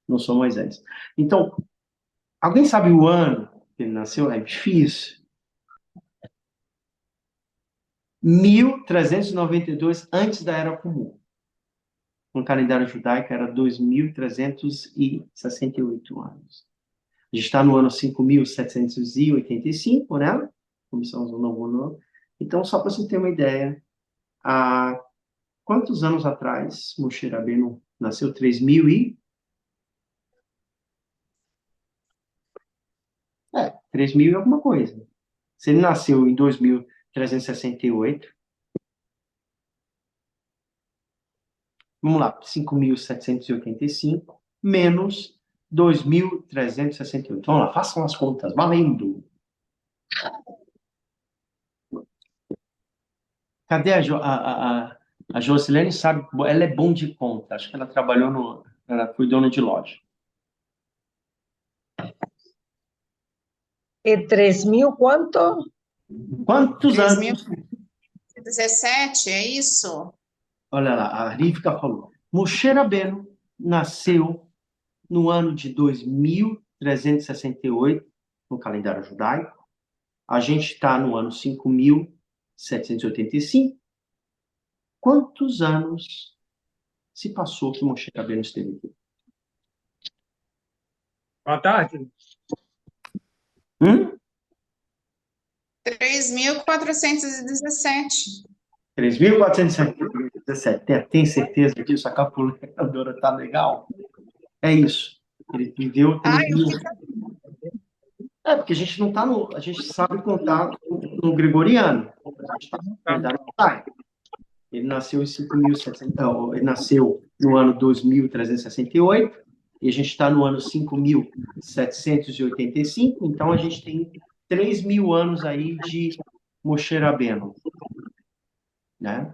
não sou Moisés. Então, alguém sabe o ano que ele nasceu? É difícil. 1392 antes da Era Comum. No calendário judaico era 2368 anos. A gente está no ano 5.785, né? Começamos um novo ano. Então, só para você ter uma ideia, há quantos anos atrás Moshe Rabbeinu nasceu? 3.000 e alguma coisa. Se ele nasceu em 2368, vamos lá, 5.785 menos 2.368. Vamos lá, façam as contas, valendo. Cadê a Jocelyn? Sabe, ela é bom de conta. Acho que ela trabalhou ela foi dona de loja. E 3.000 quanto? Quantos anos? 2017, é isso? Olha lá, a Rivka falou. Moshe Rabbeinu nasceu no ano de 2368, no calendário judaico. A gente está no ano 5.785. Quantos anos se passou que Moshe Rabbeinu esteve aqui? Boa tarde. 3.417. 3.417. Tem certeza disso? A calculadora está legal? É isso. Ele viveu 3.000. Porque a gente não está no... A gente sabe contar no gregoriano. A gente está no calendário judaico. Ele nasceu em 5.700, ele nasceu no ano 2.368 e a gente está no ano 5.785, então a gente tem 3.000 anos aí de Moshe Rabbeinu, né?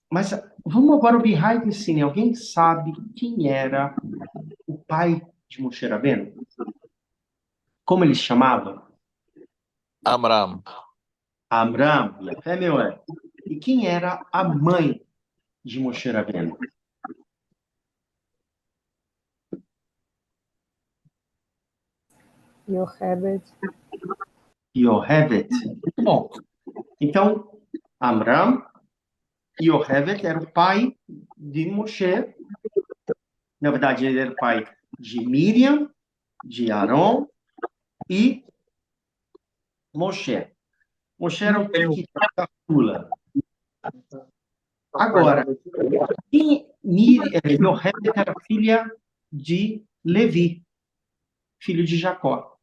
Mas vamos agora ao behind the scene. Alguém sabe quem era o pai de Moshe Rabbeinu? Como ele se chamava? Amram. Amram, é meu. E quem era a mãe de Moshe Rabbeinu? Yohevet. Bom, então, Amram, Yohevet era o pai de Moshe. Na verdade, ele era o pai de Miriam, de Arão e Moshe. Moshe era o que caçula. Agora, Yohevet era filha de Levi, filho de Jacó.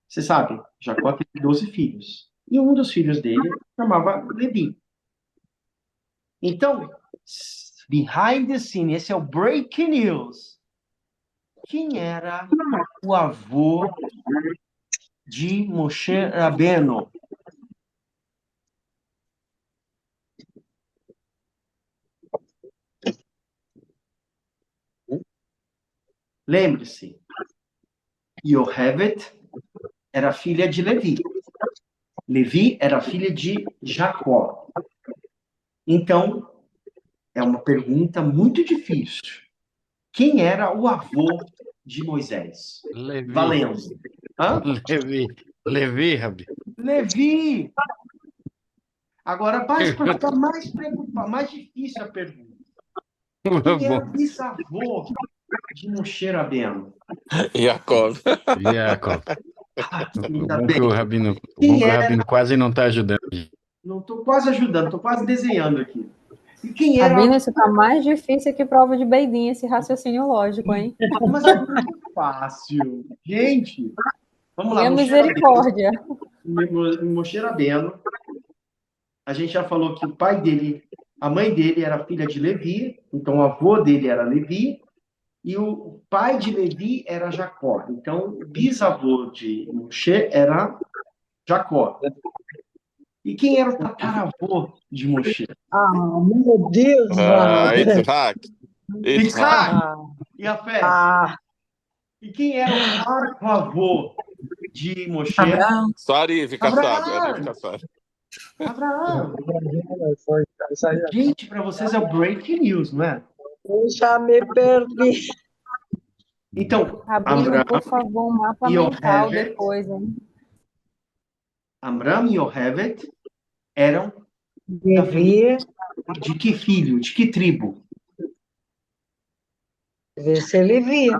Você sabe, Jacó teve 12 filhos. E um dos filhos dele chamava Levi. Então, behind the scene, esse é o breaking news. Quem era o avô de Moshe Rabbeinu? Lembre-se, Yohevet era filha de Levi. Levi era filha de Jacó. Então, é uma pergunta muito difícil. Quem era o avô de Moisés? Levi. Valendo. Hã? Levi, Rabi. Levi! Agora, para ficar mais difícil a pergunta. Quem era Bom, bisavô de Moshe Rabbeinu? Jacob. Jacob. Ainda O bem. bom Quem que o era? Rabino quase não está ajudando. Não estou quase ajudando, estou quase desenhando aqui. E quem era? Rabino, isso tá mais difícil que prova de Beidin, esse raciocínio lógico, hein? Mas é muito fácil. Gente, vamos lá, Minha Moshe Rabbeinu. misericórdia. Moshe Rabbeinu, a gente já falou que o pai dele, a mãe dele era filha de Levi, então o avô dele era Levi, e o pai de Levi era Jacó. Então, o bisavô de Moshe era Jacó. E quem era o tataravô de Moshe? Ah, meu Deus, Ronaldo. Yitzhak. Yitzhak. Isaac Ah, e a fé. ah, E quem era o quarto avô de Moshe? Abraão. Só Ari fica sábio. Ari Abraão. fica sábio. Abraão. foi, isso aí. Gente, para vocês é o breaking news, não é? Eu já me perdi. Então, Rabino, Amram por favor, um mapa e mental Yohevet, depois, hein? Amram e Yohevet eram Devia de que filho? De que tribo? ver se ele via.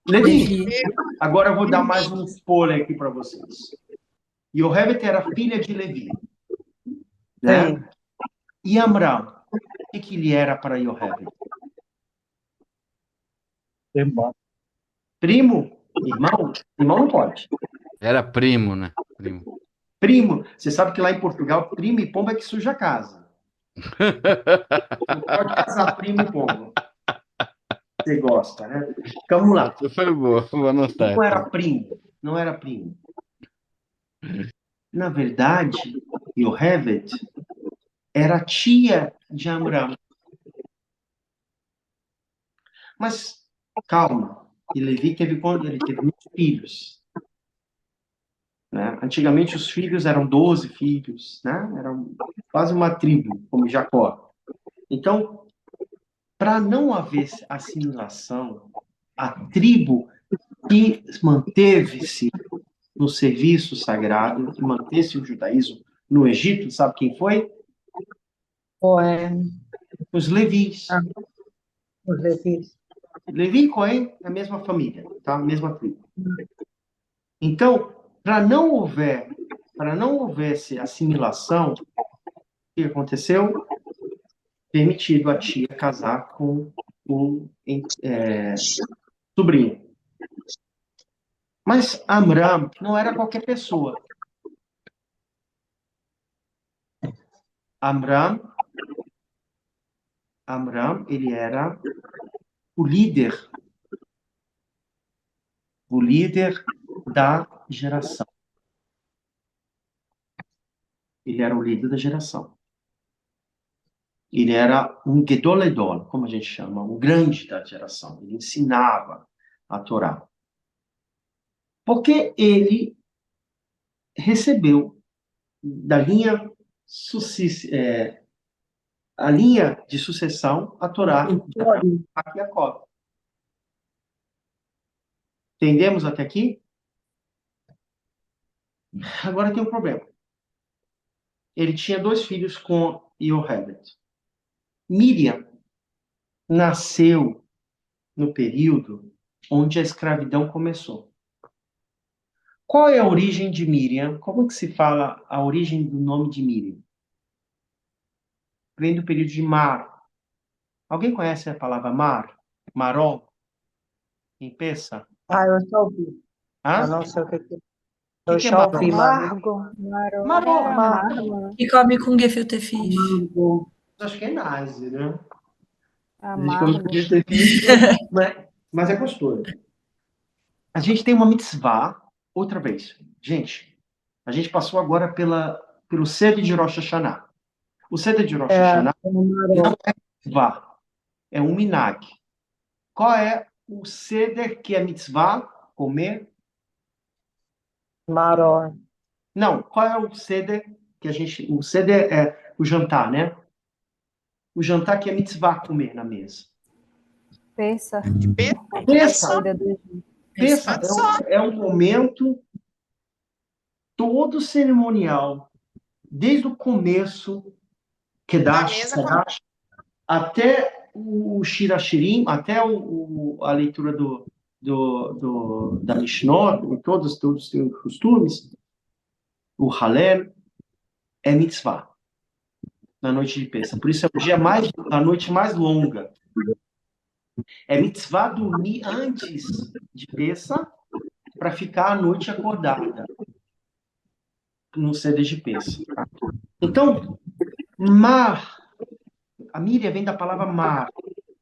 Levi. Levi. Agora eu vou dar mais um spoiler aqui para vocês. Yohevet era filha de Levi, né? Sim. E Amram, o que ele era para Yohevet? Primo? Irmão? Irmão não pode. Era primo, né? Primo. Primo. Você sabe que lá em Portugal, primo e pombo é que suja a casa. Não pode casar primo e pombo. Você gosta, né? Então, vamos lá. Essa foi boa, vou anotar. Não era primo. Não era primo. Na verdade, Yohevet era tia de Amram. Mas, calma. E Levi teve quando? Ele teve muitos filhos. Né? Antigamente, os filhos eram 12 filhos. Né? Era quase uma tribo, como Jacó. Então, para não haver assimilação, a tribo que manteve-se no serviço sagrado, que manteve-se o judaísmo no Egito, sabe quem foi? Foi Os levis. os Levis. Levi e Cohen é a mesma família, tá? A mesma tribo. Então, para não houvesse assimilação, o que aconteceu? Permitido a tia casar com o sobrinho. Mas Amram não era qualquer pessoa. Amram, ele era o líder da geração. Ele era o líder da geração. Ele era um Gedoledol, como a gente chama, um grande da geração. Ele ensinava a Torá. Porque ele recebeu da linha a linha de sucessão a Torá de Jacob. Entendemos até aqui? Agora tem um problema. Ele tinha 2 filhos com Yohevet. Miriam nasceu no período onde a escravidão começou. Qual é a origem de Miriam? Como que se fala a origem do nome de Miriam? Vem do período de Mar. Alguém conhece a palavra Mar? Maró? Quem pensa? Ah, eu já ouvi. Eu Hã? não sei o que é. O Eu que é já Maró? ouvi, Margo. Maró. Margo. E come com gefilte fish. Margo. Acho que é nazi, né? Amargo. Mas é gostoso. A gente tem uma mitzvah, outra vez. Gente, a gente passou agora pelo Seder de Rosh Hashanah. O Seder de Rosh Hashanah não é mitzvah, é um minhag. Qual é o Seder que é mitzvah? Comer? Maró. Não, qual é o Seder que a gente... O Seder é o jantar, né? O jantar que é mitzvah comer na mesa. Peça. Pensa, Saída do Egito. pensa, é um momento todo cerimonial, desde o começo, Da Kedash, mesa Kedash, até o Shirashirim, até a leitura da Mishnah, em todos os costumes, o Halel é mitzvah, na noite de Pêssah. Por isso é a noite mais longa. É mitzvah dormir antes de Pêssah para ficar a noite acordada no Seder de Pêssah. Então, mar, a Miriam vem da palavra mar.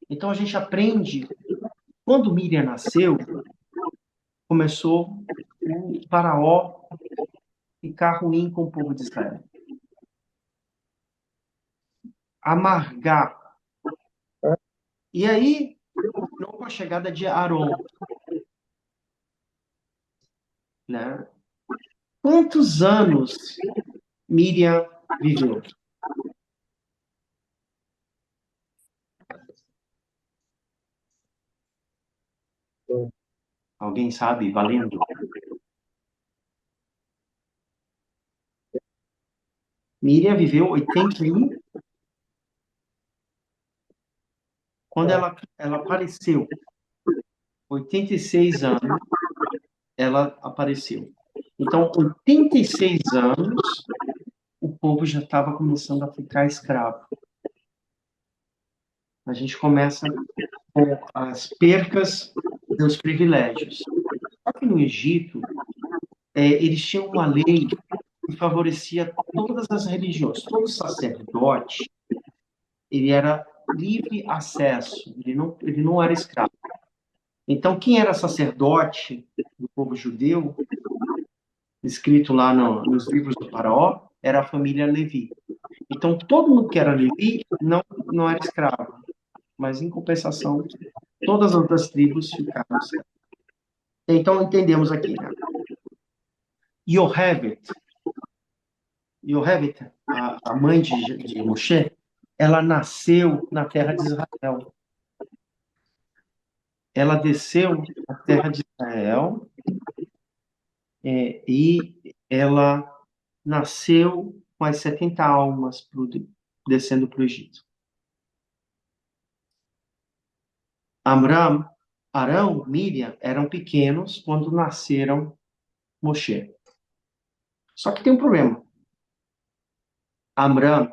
Então a gente aprende, quando Miriam nasceu, começou o faraó ficar ruim com o povo de Israel. Amargar. E aí, com a chegada de Aron, né? Quantos anos Miriam viveu? Alguém sabe? Valendo. Miriam viveu 81. Quando ela apareceu, 86 anos, ela apareceu. Então, 86 anos, o povo já estava começando a ficar escravo. A gente começa com as percas dos privilégios. Só que no Egito, eles tinham uma lei que favorecia todas as religiões. Todo sacerdote, ele era livre acesso, ele não era escravo. Então, quem era sacerdote do povo judeu, escrito lá nos livros do Faraó, era a família Levi. Então, todo mundo que era Levi não era escravo, mas, em compensação, todas as outras tribos ficaram escravas. Então, entendemos aqui, né? Yocheved, a mãe de Moshe, ela nasceu na terra de Israel. Ela desceu na terra de Israel e ela nasceu com as 70 almas descendo para o Egito. Arão, Miriam eram pequenos quando nasceram Moshe. Só que tem um problema. Amram,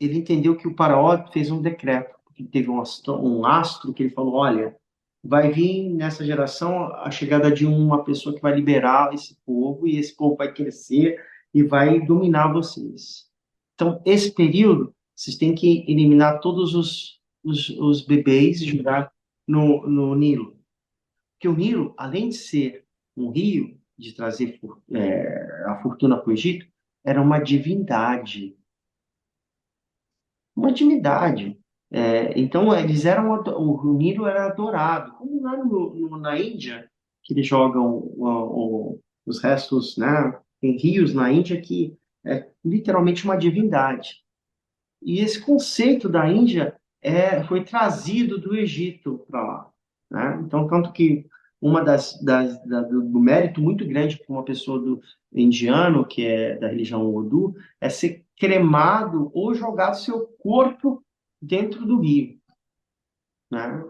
ele entendeu que o faraó fez um decreto, que teve um astro que ele falou, olha, vai vir nessa geração a chegada de uma pessoa que vai liberar esse povo, e esse povo vai crescer e vai dominar vocês. Então, esse período, vocês têm que eliminar todos os bebês e jogar no Nilo. Porque o Nilo, além de ser um rio, de trazer a fortuna para o Egito, era uma divindade. Uma divindade. Então, eles eram, o Nilo era adorado. Como lá na Índia, que eles jogam os restos, né? Tem rios na Índia que é literalmente uma divindade. E esse conceito da Índia foi trazido do Egito para lá, né? Então, tanto que uma do mérito muito grande para uma pessoa do indiano, que é da religião Urdu, é ser cremado ou jogado seu corpo dentro do rio, né?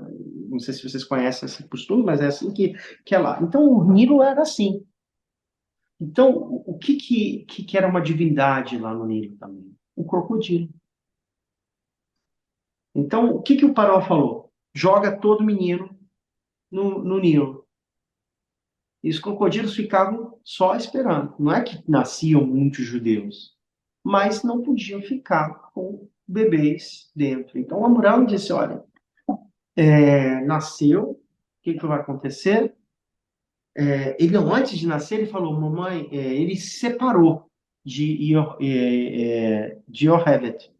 Não sei se vocês conhecem esse costume, mas é assim que é lá. Então, o Nilo era assim. Então, o que era uma divindade lá no Nilo também? O crocodilo. Então, o que o faraó falou? Joga todo menino no Nilo. E os crocodilos ficavam só esperando. Não é que nasciam muitos judeus, mas não podiam ficar com bebês dentro. Então, Amram disse, olha, nasceu, o que vai acontecer? Ele, antes de nascer, ele falou, mamãe, ele se separou de Yocheved.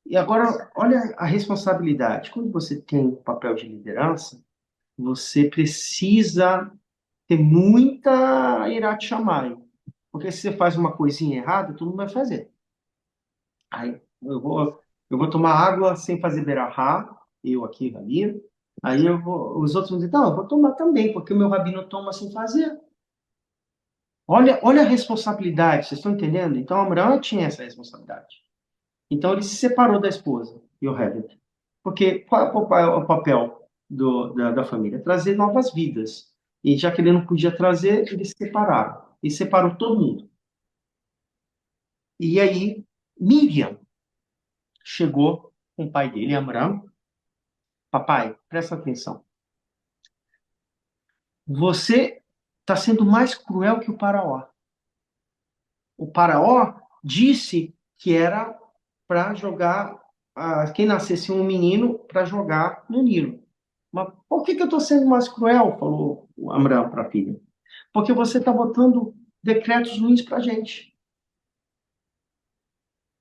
E agora, olha a responsabilidade. Quando você tem um papel de liderança, você precisa ter muita irat shamayim. Porque se você faz uma coisinha errada, todo mundo vai fazer. Aí eu vou tomar água sem fazer berahá, eu aqui, rabino. Aí os outros vão dizer, não, eu vou tomar também, porque o meu rabino toma sem fazer. Olha a responsabilidade, vocês estão entendendo? Então, Abraão tinha essa responsabilidade. Então, ele se separou da esposa. Yocheved. Porque qual é o papel da família? Trazer novas vidas. E já que ele não podia trazer, eles separaram. E separou todo mundo. E aí, Miriam chegou com o pai dele, Amram. Papai, presta atenção. Você está sendo mais cruel que o Faraó. O Faraó disse que era para jogar, quem nascesse um menino, para jogar no Nilo. Mas por que eu estou sendo mais cruel? Falou o Amram para a filha. Porque você está botando decretos ruins para a gente.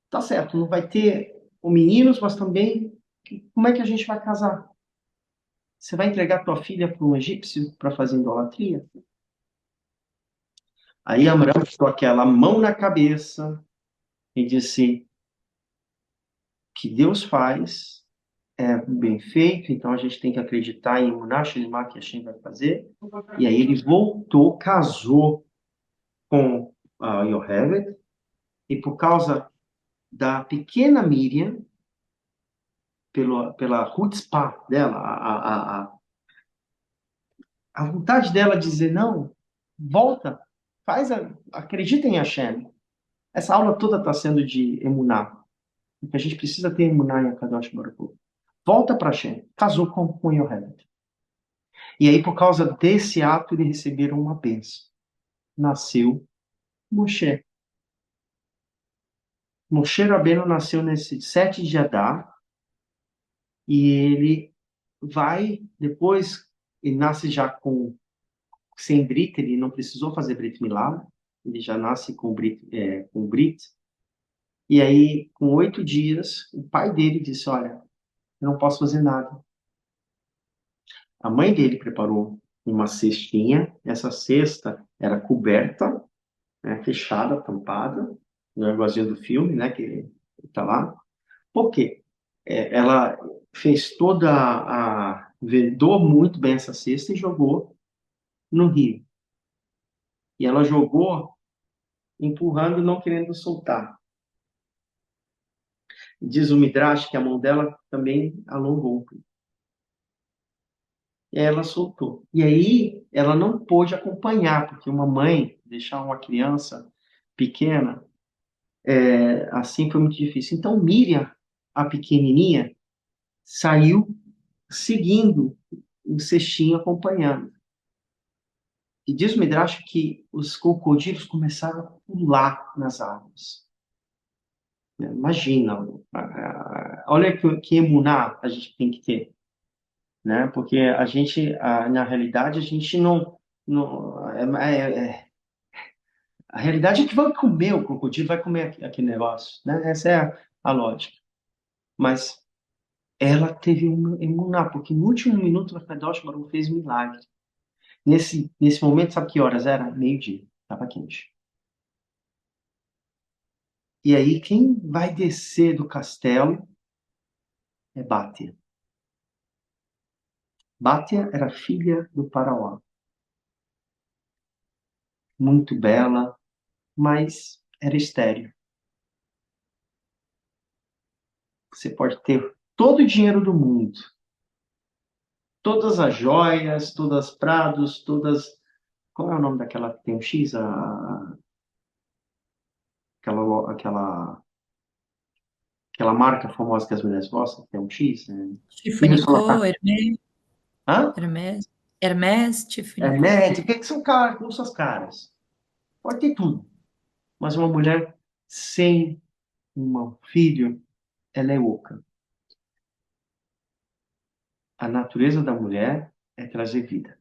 Tá certo, não vai ter meninos, mas também como é que a gente vai casar? Você vai entregar tua filha para um egípcio para fazer idolatria? Aí Amram botou aquela mão na cabeça e disse: que Deus faz é bem feito, então a gente tem que acreditar em Munash Elimá que Hashem vai fazer. E aí ele voltou, casou com a Yocheved, e por causa da pequena Miriam, pela chutzpah dela, a vontade dela de dizer, não, volta, acredita em Hashem. Essa aula toda está sendo de emuná, porque a gente precisa ter emuná em Akadosh Baruch Hu. Volta para Hashem, casou com Yocheved. E aí, por causa desse ato, eles receberam uma bênção. Nasceu Moshe. Moshe Rabbeinu nasceu nesse 7 de Adar, e ele vai, depois, ele nasce já sem Brit, ele não precisou fazer Brit Milá, ele já nasce com Brit. E aí, com 8 dias, o pai dele disse, olha, eu não posso fazer nada. A mãe dele preparou uma cestinha, essa cesta era coberta, né, fechada, tampada, no negocinho do filme, né, que está lá. Por quê? Ela fez vedou muito bem essa cesta e jogou no rio. E ela jogou empurrando, não querendo soltar. Diz o Midrash que a mão dela também alongou. E aí ela soltou. E aí ela não pôde acompanhar, porque uma mãe deixar uma criança pequena, assim foi muito difícil. Então Miriam, a pequenininha, saiu seguindo o cestinho, acompanhando. E diz o Midrash que os crocodilos começaram a pular nas árvores. Imagina, olha que emuná a gente tem que ter, né? Porque a gente, na realidade, a gente a realidade é que vai comer o crocodilo, vai comer aquele negócio, né? Essa é a lógica. Mas ela teve uma emuná, porque no último minuto a Kadosh Baruch fez um milagre. Nesse momento, sabe que horas era? Meio-dia, estava quente. E aí, quem vai descer do castelo é Bátia. Bátia era filha do faraó. Muito bela, mas era estéril. Você pode ter todo o dinheiro do mundo, todas as joias, todas as prados, todas... Qual é o nome daquela que tem um X? Aquela marca famosa que as mulheres gostam, que tem um X, né? Tiffany Co, Hermès, Hã? Hermès, Tiffany Co. Médico, o que são caras, como suas caras? Pode ter tudo. Mas uma mulher sem um filho, ela é oca. A natureza da mulher é trazer vida.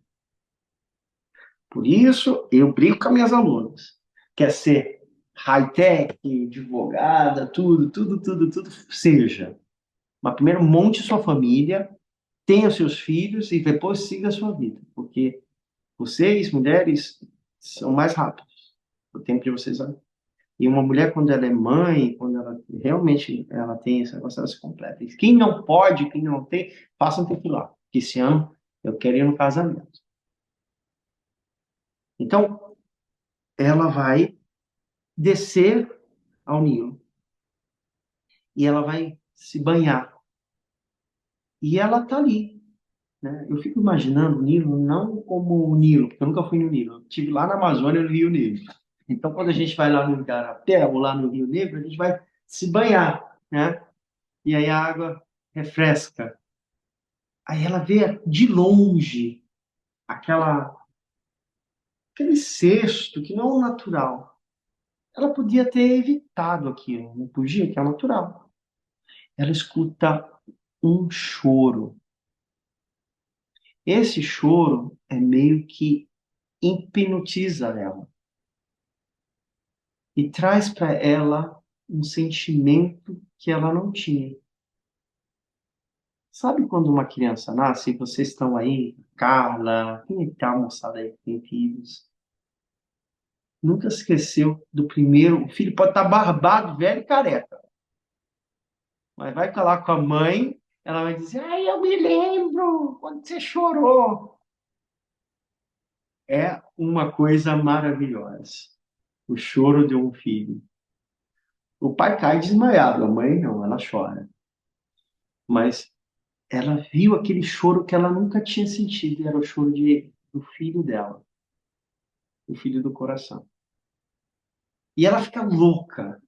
Por isso, eu brigo com as minhas alunas. Quer ser high-tech, advogada, tudo, seja. Mas primeiro monte sua família, tenha seus filhos e depois siga a sua vida. Porque vocês, mulheres, são mais rápidos. O tempo de vocês. E uma mulher, quando ela é mãe, quando ela realmente ela tem esse negócio, ela se completa. E quem não pode, quem não tem, faça um tequila. Que esse ano eu quero ir no casamento. Então, ela vai descer ao Nilo. E ela vai se banhar E ela está ali, né? Eu fico imaginando o Nilo não como o Nilo, porque eu nunca fui no Nilo. Eu estive lá na Amazônia, no Rio Nilo. Então, quando a gente vai lá no Igarapé ou lá no Rio Negro, a gente vai se banhar, né? E aí a água refresca. Aí ela vê de longe aquele cesto que não é natural. Ela podia ter evitado aquilo, não podia, que é natural. Ela escuta um choro. Esse choro é meio que hipnotiza ela e traz para ela um sentimento que ela não tinha. Sabe quando uma criança nasce e vocês estão aí, Carla, quem está moçada aí que tem filhos? Nunca esqueceu do primeiro. O filho pode estar barbado, velho e careca. Mas vai falar com a mãe, ela vai dizer: Ai, eu me lembro quando você chorou. É uma coisa maravilhosa. O choro de um filho. O pai cai desmaiado, a mãe não, ela chora. Mas ela viu aquele choro que ela nunca tinha sentido, era o choro do filho dela, o filho do coração. E ela fica louca.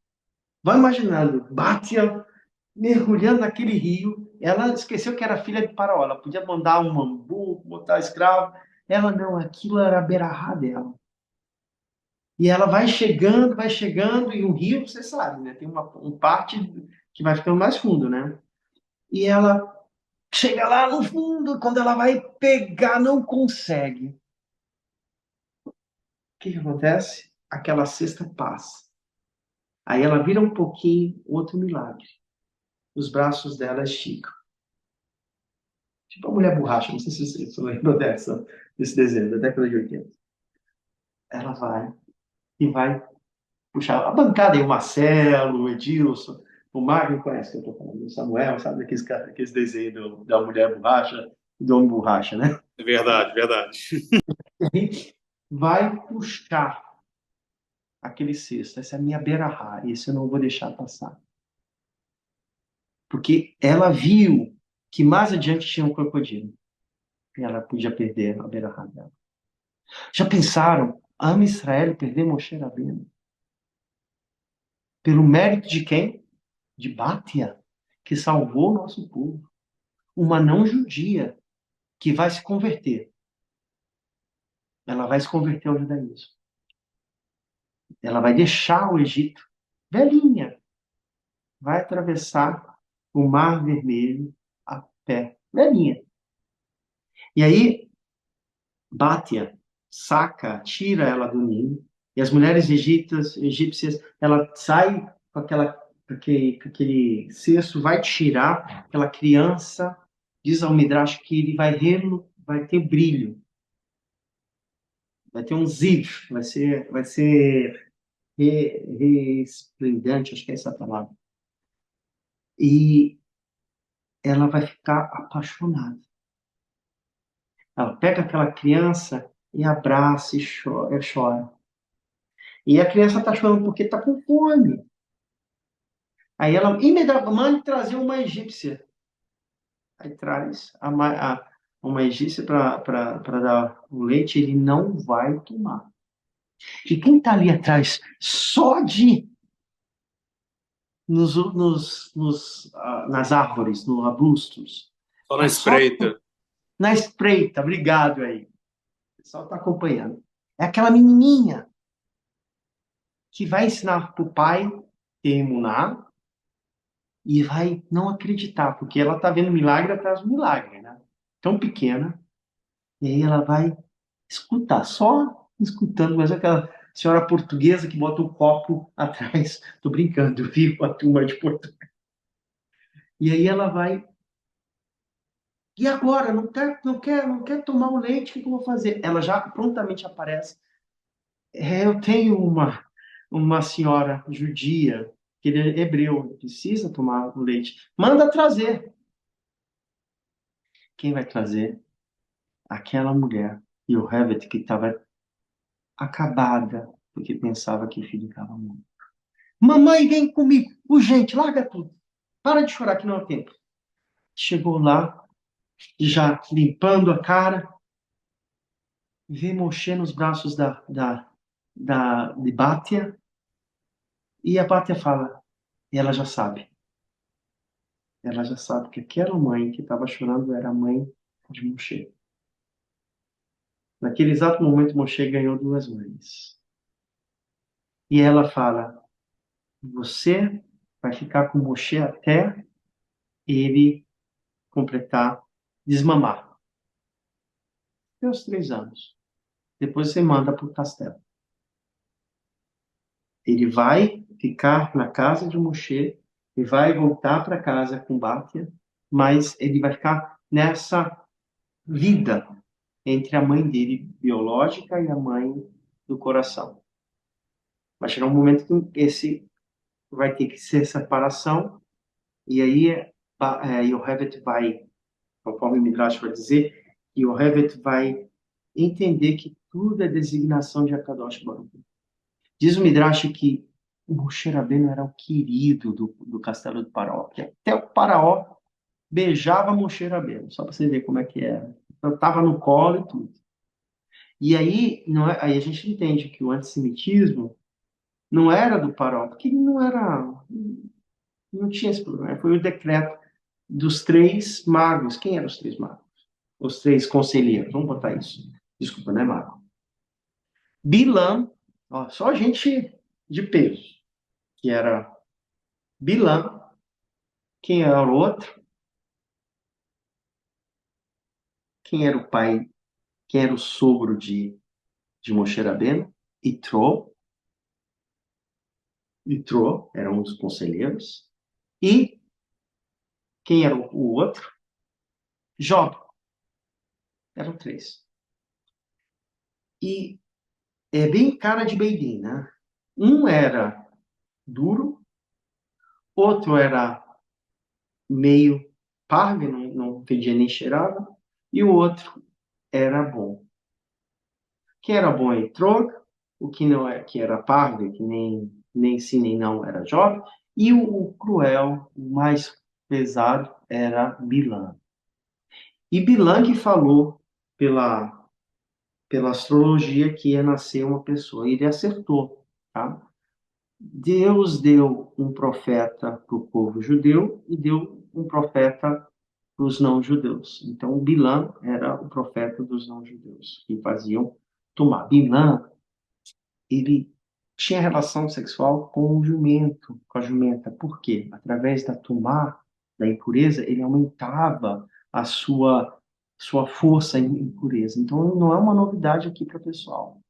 Vai imaginando, Bátia mergulhando naquele rio. Ela esqueceu que era filha de Faraó. Ela podia mandar um mambu, botar escravo. Ela não, aquilo era a beira-rá dela. E ela vai chegando, e o rio, você sabe, né? Tem uma parte que vai ficando mais fundo, né? E ela chega lá no fundo, quando ela vai pegar, não consegue. O que que acontece? Aquela cesta passa. Aí ela vira um pouquinho, outro milagre. Os braços dela esticam. Tipo a mulher borracha, não sei se você lembra desse desenho, da década de 80. Ela vai puxar a bancada aí, o Marcelo, o Edilson, o Magno conhece que eu estou falando, o Samuel, sabe aqueles desenhos da mulher borracha e do homem borracha, né? É verdade, verdade. Vai puxar aquele cesto. Essa é a minha beira-rá, esse eu não vou deixar passar. Porque ela viu que mais adiante tinha um crocodilo. E ela podia perder a beira-rá dela. Já pensaram? Ama Israel perder Moshe Rabbeinu? Pelo mérito de quem? De Bátia, que salvou o nosso povo. Uma não judia que vai se converter. Ela vai se converter ao judaísmo. Ela vai deixar o Egito, velhinha, vai atravessar o Mar Vermelho a pé, velhinha. E aí, Bátia saca, tira ela do ninho, e as mulheres egípcias, ela sai com aquele cesto, vai tirar aquela criança, diz ao Midrash que ele vai ter brilho, vai ter um ziv, vai ser resplendente, acho que é essa a palavra. E ela vai ficar apaixonada. Ela pega aquela criança e abraça e chora. E a criança está chorando porque está com fome. Aí ela imediatamente manda trazer uma egípcia. Aí traz uma egípcia para dar o leite, ele não vai tomar. E quem está ali atrás, só de nas árvores, nos arbustos. Só na espreita. Na espreita, obrigado aí. O pessoal está acompanhando. É aquela menininha que vai ensinar para o pai ter emuná e vai não acreditar, porque ela está vendo milagre atrás do milagre, né? Tão pequena. E aí ela vai escutar, só escutando, mas é aquela senhora portuguesa que bota o copo atrás. Tô brincando, eu vi a turma de Portugal. E aí ela vai. E agora? Não quer tomar o leite, o que eu vou fazer? Ela já prontamente aparece. Eu tenho uma senhora judia, que ele é hebreu, precisa tomar o leite. Manda trazer. Quem vai trazer? Aquela mulher, Yohevet, que estava acabada, porque pensava que o filho estava morto. Mamãe, vem comigo. Urgente, larga tudo. Para de chorar que não é tempo. chegou lá, já limpando a cara, vê Moshe nos braços de Bátia, e a Bátia fala, e ela já sabe. Ela já sabe que aquela mãe que estava chorando era a mãe de Moshe. Naquele exato momento, Moshe ganhou duas mães. E ela fala, você vai ficar com Moshe até ele completar, desmamar. Até os 3 anos. Depois você manda para o castelo. Ele vai ficar na casa de Moshe e vai voltar para casa com Bátia, mas ele vai ficar nessa vida entre a mãe dele biológica e a mãe do coração. Vai chegar um momento que esse vai ter que ser separação, e aí Yocheved vai, conforme o Midrash vai dizer, Yocheved vai entender que tudo é designação de Akadosh Baruch Hu. Diz o Midrash que o Moshe Rabbeinu era o querido do castelo do Faraó, que até o Faraó beijava Moshe Rabbeinu, só para você ver como é que era. Então, estava no colo e tudo. E aí, aí a gente entende que o antissemitismo não era do Faraó, porque ele não tinha esse problema. Foi o decreto dos 3 magos. Quem eram os 3 magos? Os 3 conselheiros, vamos botar isso. Desculpa, não é mago. Bilam, ó, só gente de peso, que era Bilam. Quem era o outro? Quem era o pai? Quem era o sogro de Moshe Rabbeinu? Itró. Itró eram um dos conselheiros. E quem era o outro? Job. Eram 3. E é bem cara de Beidim, né? Um era duro, outro era meio parve, não fedia nem cheirava, e o outro era bom. Quem era bom é Etrog, o que não é, que era parve, que nem sim nem não era Job, e o cruel, o mais pesado, era Bilã. E Bilã que falou pela astrologia que ia nascer uma pessoa, e ele acertou, tá? Deus deu um profeta para o povo judeu e deu um profeta para os não-judeus. Então, Bilã era o profeta dos não-judeus, que faziam tomar. Bilã, ele tinha relação sexual com o jumento, com a jumenta. Por quê? Através da tumá, da impureza, ele aumentava a sua força em impureza. Então, não é uma novidade aqui para o pessoal.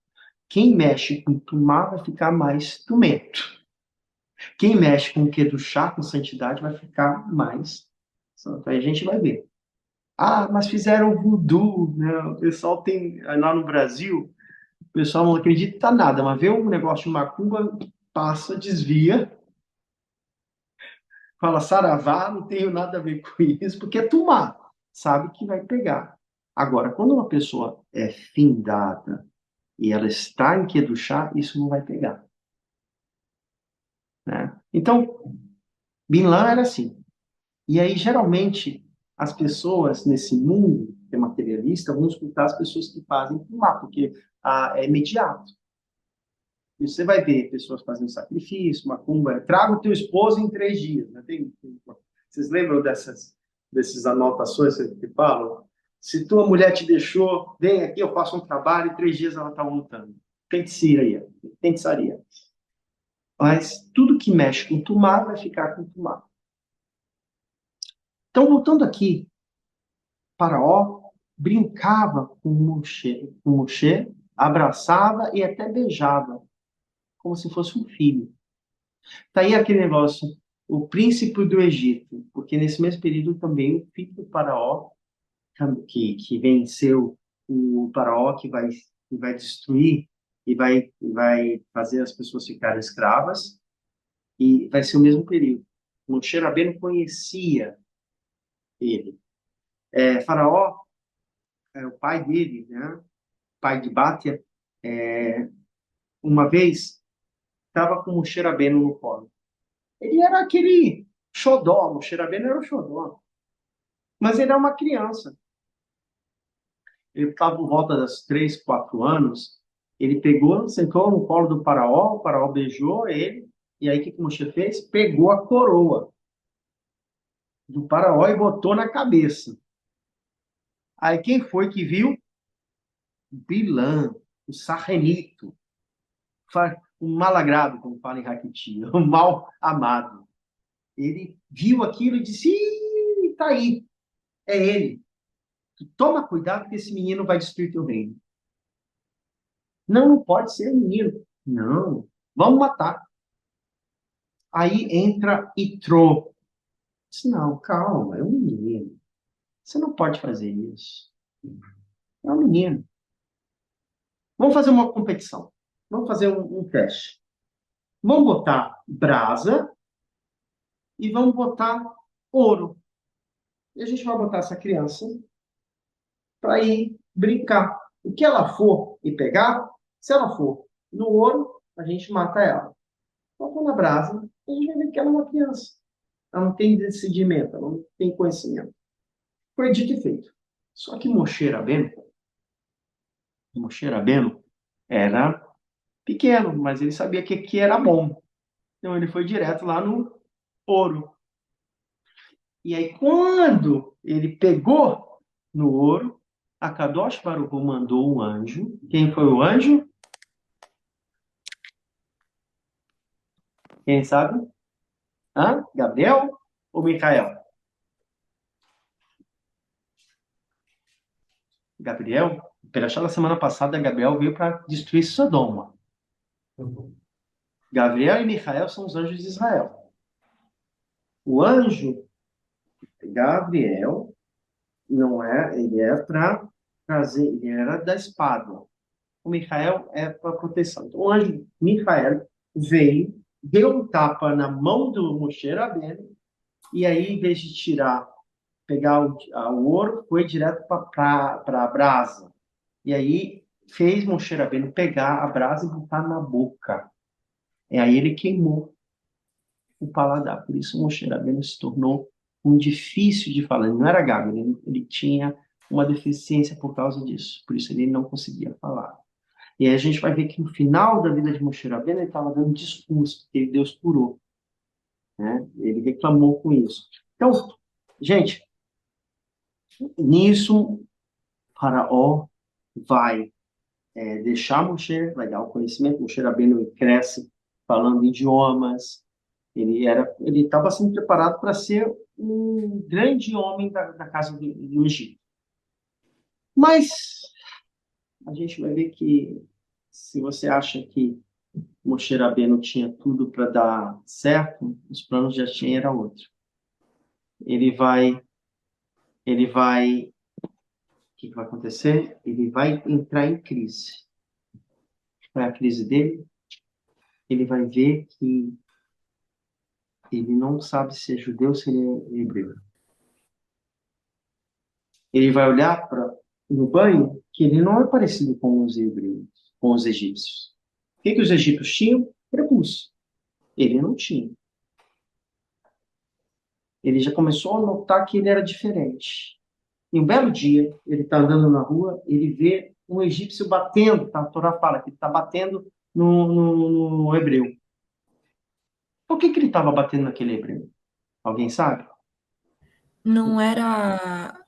Quem mexe com tumá vai ficar mais tumento. Quem mexe com o que do chá, com santidade, vai ficar mais santo. Aí a gente vai ver. Ah, mas fizeram voodoo, né? O pessoal tem, lá no Brasil, o pessoal não acredita em nada, mas vê um negócio de macumba, passa, desvia, fala saravá, não tenho nada a ver com isso, porque é tumá, sabe que vai pegar. Agora, quando uma pessoa é findada e ela está em Kedushá, isso não vai pegar. Né? Então, Bin Laden era assim. E aí, geralmente, as pessoas nesse mundo que é materialista vão escutar as pessoas que fazem tumá, porque é imediato. E você vai ver pessoas fazendo sacrifício, macumba, traga o teu esposo em 3 dias. Né? Vocês lembram dessas anotações que falam? Se tua mulher te deixou, vem aqui, eu faço um trabalho, e 3 dias ela está voltando. Feitiçaria. Mas tudo que mexe com tumá vai ficar com tumá. Então, voltando aqui, Faraó brincava com Moshe, abraçava e até beijava, como se fosse um filho. Tá aí aquele negócio, o príncipe do Egito, porque nesse mesmo período também o filho do Faraó, que venceu o Faraó, que vai destruir e vai fazer as pessoas ficarem escravas, e vai ser o mesmo período. Moshe Rabbeinu conhecia ele. Faraó, o pai dele, né, pai de Bátia, uma vez estava com o Moshe Rabbeinu no colo. Ele era aquele xodó, o Moshe Rabbeinu era o xodó. Mas ele é uma criança. Ele estava por volta das 3, 4 anos. Ele pegou, sentou no colo do faraó, o faraó beijou ele, e aí o que Moshe fez? Pegou a coroa do faraó e botou na cabeça. Aí quem foi que viu? Bilã, o sarrenito, o malagrado, como fala em Hakiti, o mal amado. Ele viu aquilo e disse: Ih, tá aí, é ele. Toma cuidado que esse menino vai destruir teu reino. Não, não pode ser menino. Não, vamos matar. Aí entra Itrô. Diz, não, calma, é um menino. Você não pode fazer isso. É um menino. Vamos fazer uma competição. Vamos fazer um teste. Vamos botar brasa e vamos botar ouro. E a gente vai botar essa criança para ir brincar. O que ela for e pegar, se ela for no ouro, a gente mata ela. Bota na brasa, a gente vai ver que ela é uma criança. Ela não tem decidimento, ela não tem conhecimento. Foi dito e feito. Só que Moshe Rabbeinu era pequeno, mas ele sabia que era bom. Então ele foi direto lá no ouro. E aí, quando ele pegou no ouro, a Kadosh Baruch Hu mandou um anjo. Quem foi o anjo? Quem sabe? Hã? Gabriel ou Micael? Gabriel? Pela da semana passada, Gabriel veio para destruir Sodoma. Gabriel e Micael são os anjos de Israel. O anjo, Gabriel, não é, ele é para trazer, ele era da espada. O Micael é para proteção. Então, o anjo Micael veio, deu um tapa na mão do Moshe Rabbeinu, e aí, em vez de pegar o ouro, foi direto para a brasa. E aí, fez Moshe Rabbeinu pegar a brasa e botar na boca. E aí ele queimou o paladar. Por isso, Moshe Rabbeinu se tornou um difícil de falar. Ele não era gago, ele tinha uma deficiência por causa disso. Por isso, ele não conseguia falar. E aí a gente vai ver que no final da vida de Moshe Rabbeinu, ele estava dando discurso, porque Deus curou. Né? Ele reclamou com isso. Então, gente, nisso, Faraó vai deixar Moshe, vai dar o conhecimento. Moshe Rabbeinu cresce falando idiomas. Ele estava sendo preparado para ser um grande homem da casa do Egito. Mas a gente vai ver que se você acha que Moshe Rabbeinu tinha tudo para dar certo, os planos já tinham era outro. Ele vai, o que vai acontecer? Ele vai entrar em crise. Qual é a crise dele? Ele vai ver que ele não sabe se é judeu ou se ele é hebreu. Ele vai olhar no banho que ele não é parecido com os hebreus, com os egípcios. O que os egípcios tinham? Prepúcio. Ele não tinha. Ele já começou a notar que ele era diferente. E um belo dia, ele está andando na rua, ele vê um egípcio batendo, tá? A Torá fala que ele está batendo no hebreu. Por que ele estava batendo naquele hebreu? Alguém sabe? Não era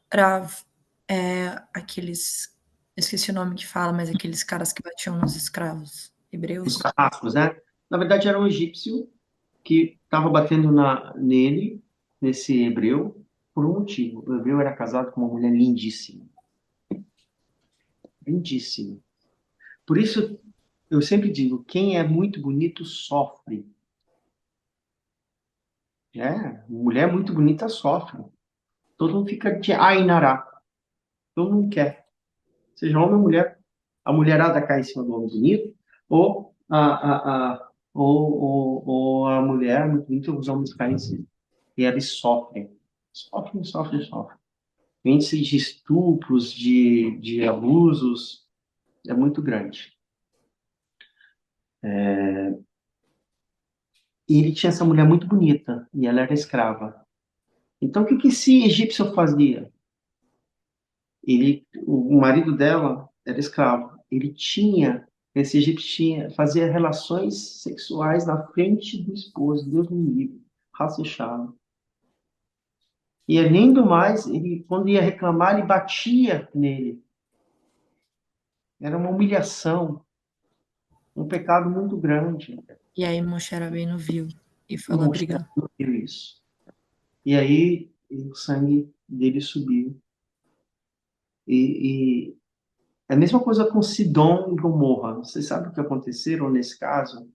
aqueles. Esqueci o nome que fala, mas aqueles caras que batiam nos escravos hebreus. Os carrascos, né? Na verdade, era um egípcio que estava batendo nesse hebreu, por um motivo. O hebreu era casado com uma mulher lindíssima. Lindíssima. Por isso, eu sempre digo, quem é muito bonito sofre. Mulher muito bonita sofre. Todo mundo fica de ainará. Todo mundo quer. Seja homem ou mulher. A mulherada cai em cima do homem bonito, ou ou a mulher muito bonita, os homens caem em cima. E eles sofrem. Sofrem, sofrem, sofrem. O índice de estupros, de abusos, é muito grande. E ele tinha essa mulher muito bonita, e ela era escrava. Então, o que que esse egípcio fazia? O marido dela era escravo. Esse egípcio fazia relações sexuais na frente do esposo, Deus me livre, racechava. E além do mais, quando ia reclamar, ele batia nele. Era uma humilhação, um pecado muito grande. E aí Moshe Rabbeinu viu e foi lá Moshe brigar. viu isso. E aí o sangue dele subiu. E é a mesma coisa com Sidom e Gomorra. Vocês sabem o que aconteceram nesse caso?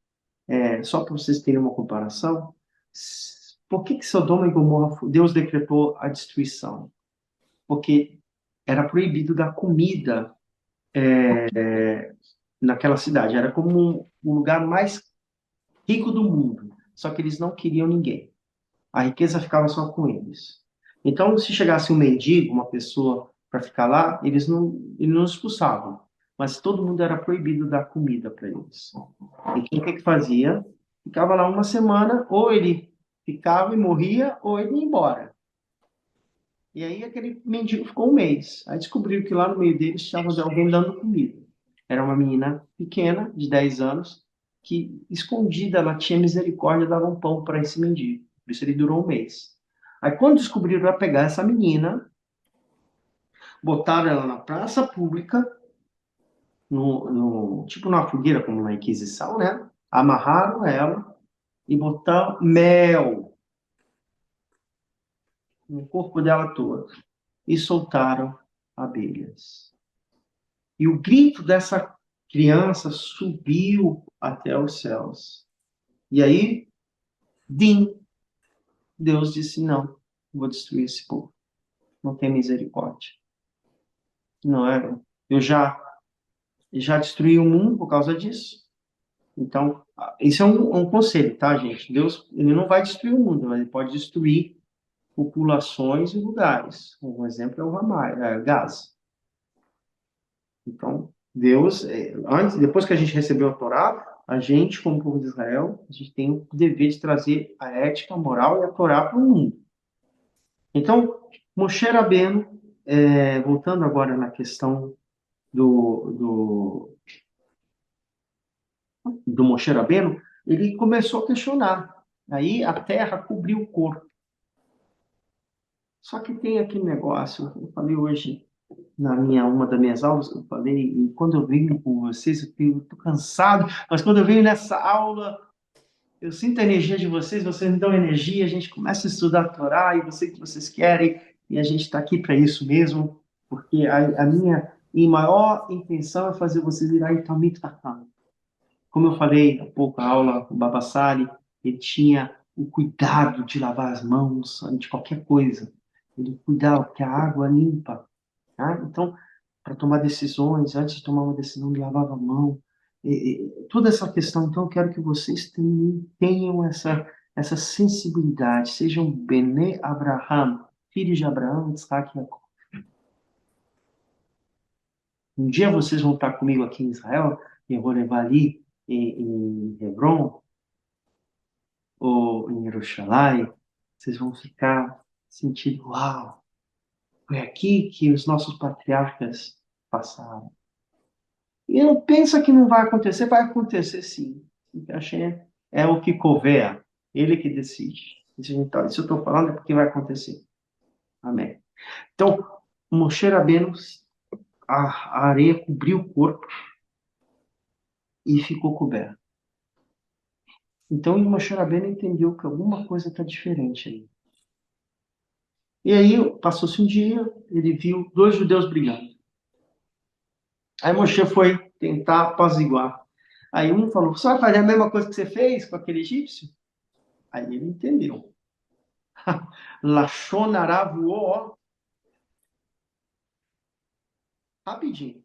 Só para vocês terem uma comparação. Por que Sodoma e Gomorra, Deus decretou a destruição? Porque era proibido dar comida naquela cidade. Era como o lugar mais rico do mundo. Só que eles não queriam ninguém. A riqueza ficava só com eles. Então, se chegasse um mendigo, uma pessoa para ficar lá, eles não expulsavam. Mas todo mundo era proibido dar comida para eles. Então, o que fazia? Ficava lá uma semana, ou ele ficava e morria, ou ele ia embora. E aí aquele mendigo ficou um mês. Aí descobriu que lá no meio deles estava alguém dando comida. Era uma menina pequena, de 10 anos, que escondida, ela tinha misericórdia, dava um pão para esse mendigo. Por isso ele durou um mês. Aí quando descobriram para pegar essa menina, botaram ela na praça pública, tipo numa fogueira, como na Inquisição, né? Amarraram ela e botaram mel no corpo dela todo e soltaram abelhas. E o grito dessa criança subiu até os céus. E aí, Deus disse: não, vou destruir esse povo. Não tem misericórdia. Não é? Eu já destruí o mundo por causa disso. Então, isso é um conselho, tá, gente? Deus, ele não vai destruir o mundo, mas ele pode destruir populações e lugares. Um exemplo é o Gaza. Então, Deus, depois que a gente recebeu a Torá, a gente, como povo de Israel, a gente tem o dever de trazer a ética, a moral e a Torá para o mundo. Então, Moshe Rabbeinu, voltando agora na questão do Moshe Rabbeinu, ele começou a questionar. Aí a terra cobriu o corpo. Só que tem aquele negócio, eu falei hoje uma das minhas aulas, eu falei, e quando eu venho com vocês, eu estou cansado, mas quando eu venho nessa aula, eu sinto a energia de vocês me dão energia, a gente começa a estudar a Torá, e eu sei que vocês querem, e a gente está aqui para isso mesmo, porque a minha e maior intenção é fazer vocês virarem Talmid Chacham. Como eu falei há pouco, a aula, o Baba Sali, ele tinha o cuidado de lavar as mãos de qualquer coisa. Ele cuidava, porque a água limpa. Tá? Então, para tomar decisões, antes de tomar uma decisão, ele lavava a mão. Toda essa questão, então, eu quero que vocês tenham essa sensibilidade, sejam Bene Abraham, filhos de Abraão, Isaac e Jacó. Um dia vocês vão estar comigo aqui em Israel, e eu vou levar ali em Hebron, ou em Jerusalém, vocês vão ficar sentindo, uau, foi aqui que os nossos patriarcas passaram. E não pensa que não vai acontecer sim. O que Hashem é o que couber, ele que decide. Então, isso eu estou falando é porque vai acontecer. Amém. Então, Moshe Rabbeinu, a areia cobriu o corpo e ficou coberto. Então, o Moshe Rabbeinu entendeu que alguma coisa está diferente aí. E aí, passou-se um dia, ele viu 2 judeus brigando. Aí Moshe foi tentar apaziguar. Aí um falou, você vai fazer a mesma coisa que você fez com aquele egípcio? Aí ele entendeu. Lachonará voou, ó. Rapidinho.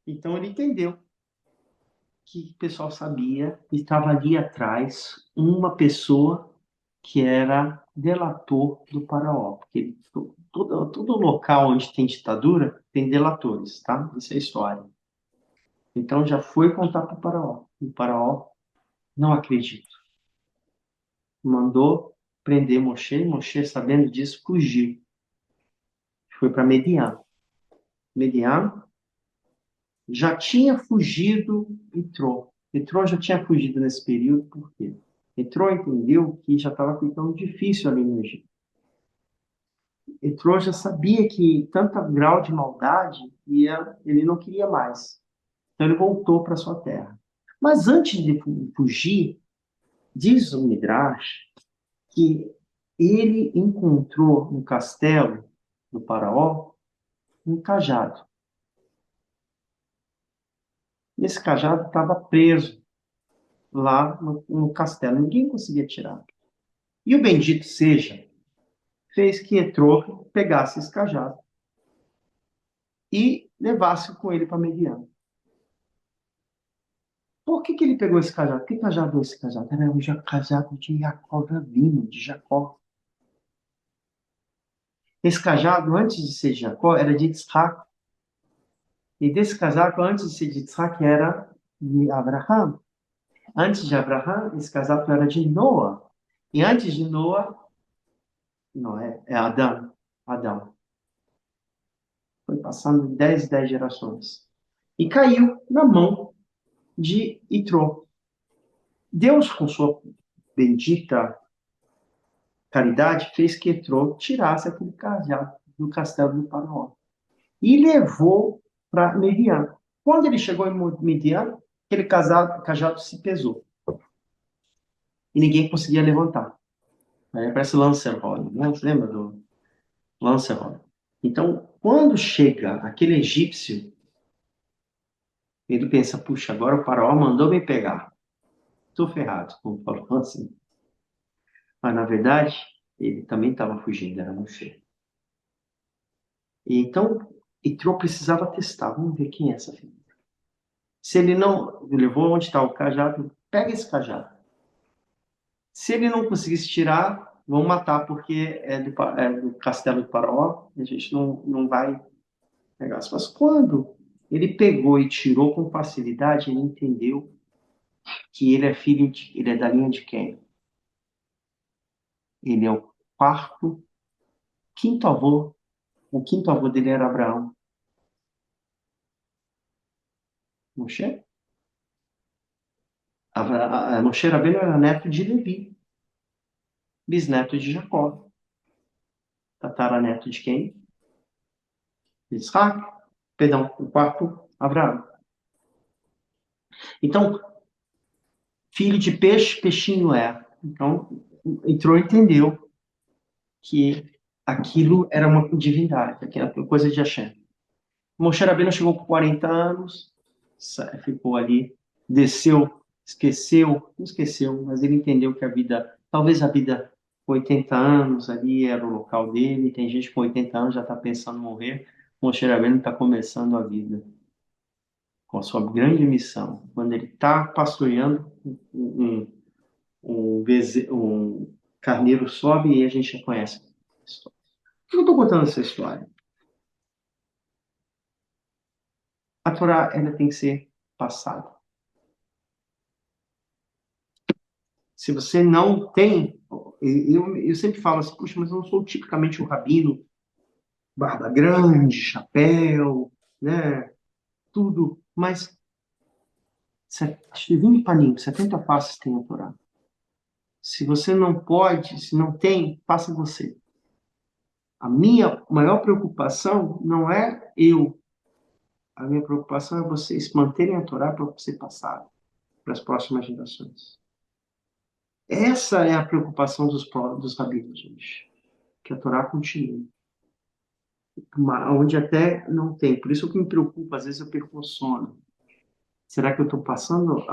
Então ele entendeu que o pessoal sabia e estava ali atrás uma pessoa que era delator do faraó. Porque todo local onde tem ditadura tem delatores, tá? Isso é história. Então já foi contar para o faraó. E o faraó não acredita. Mandou prender Moshe, e Moshe, sabendo disso, fugiu. Foi para Median. Median já tinha fugido Itró. Itró já tinha fugido nesse período, por quê? Itró entendeu que já estava ficando difícil ali no Egito. Itró já sabia que tanto grau de maldade ele não queria mais. Então ele voltou para sua terra. Mas antes de fugir, diz o Midrash que ele encontrou no castelo do faraó um cajado. Esse cajado estava preso lá no castelo, ninguém conseguia tirar. E o bendito seja, fez que Etrô pegasse esse cajado e levasse com ele para Median. Por que ele pegou esse cajado? Que cajado é esse cajado? Era um cajado de Jacó Rabino, de Jacó. Esse cajado, antes de ser de Jacó, era de Yitzhak. E desse cajado, antes de ser de Yitzhak, era de Abraham. Antes de Abraham, esse cajado era de Noa. E antes de Noa, não, é Adão. Adão. Foi passando 10 gerações. E caiu na mão de Itró. Deus, com sua bendita caridade, fez que Itró tirasse aquele cajado do castelo do faraó. E levou para Midian. Quando ele chegou em Midian, aquele cajado se pesou. E ninguém conseguia levantar. Parece Lancelot, né? Você lembra do Lancelot? Então, quando chega aquele egípcio, ele pensa, puxa, agora o faraó mandou me pegar. Estou ferrado, como falou assim. Mas, na verdade, ele também estava fugindo, era Moshe. E então, Itró precisava testar. Vamos ver quem é essa figura. Se ele não levou onde está o cajado, pega esse cajado. Se ele não conseguisse tirar, vão matar, porque é do castelo do faraó, e a gente não vai pegar. Mas quando ele pegou e tirou com facilidade, ele entendeu que ele é ele é da linha de quem? Ele é o quinto avô. O quinto avô dele era Abraão. Moshe? Moshe Rabbeinu era neto de Levi, bisneto de Jacó. Tataraneto de quem? Isaac. Perdão, o quarto, Abraão. Então, filho de peixe, peixinho é. Então, entrou e entendeu que aquilo era uma divindade, aquilo era coisa de Hashem. Moshe Rabbeinu chegou com 40 anos, ficou ali, desceu, não esqueceu, mas ele entendeu que talvez a vida com 80 anos ali era o local dele, tem gente com 80 anos já está pensando em morrer, Moshe Rabbeinu está começando a vida com a sua grande missão. Quando ele está pastoreando, um carneiro sobe e a gente já conhece a história. Por que eu estou contando essa história? A Torá, ela tem que ser passada. Se você não tem, eu sempre falo assim, puxa, mas eu não sou tipicamente um rabino, barba grande, chapéu, né, tudo, mas 20 paninhos, 70 passos tem a Torá. Se você não pode, se não tem, faça você. A minha maior preocupação não é eu. A minha preocupação é vocês manterem a Torá para ser passado para as próximas gerações. Essa é a preocupação dos rabinos hoje. Que a Torá continue. Onde até não tem. Por isso que me preocupa, às vezes eu perco o sono. Será que eu estou passando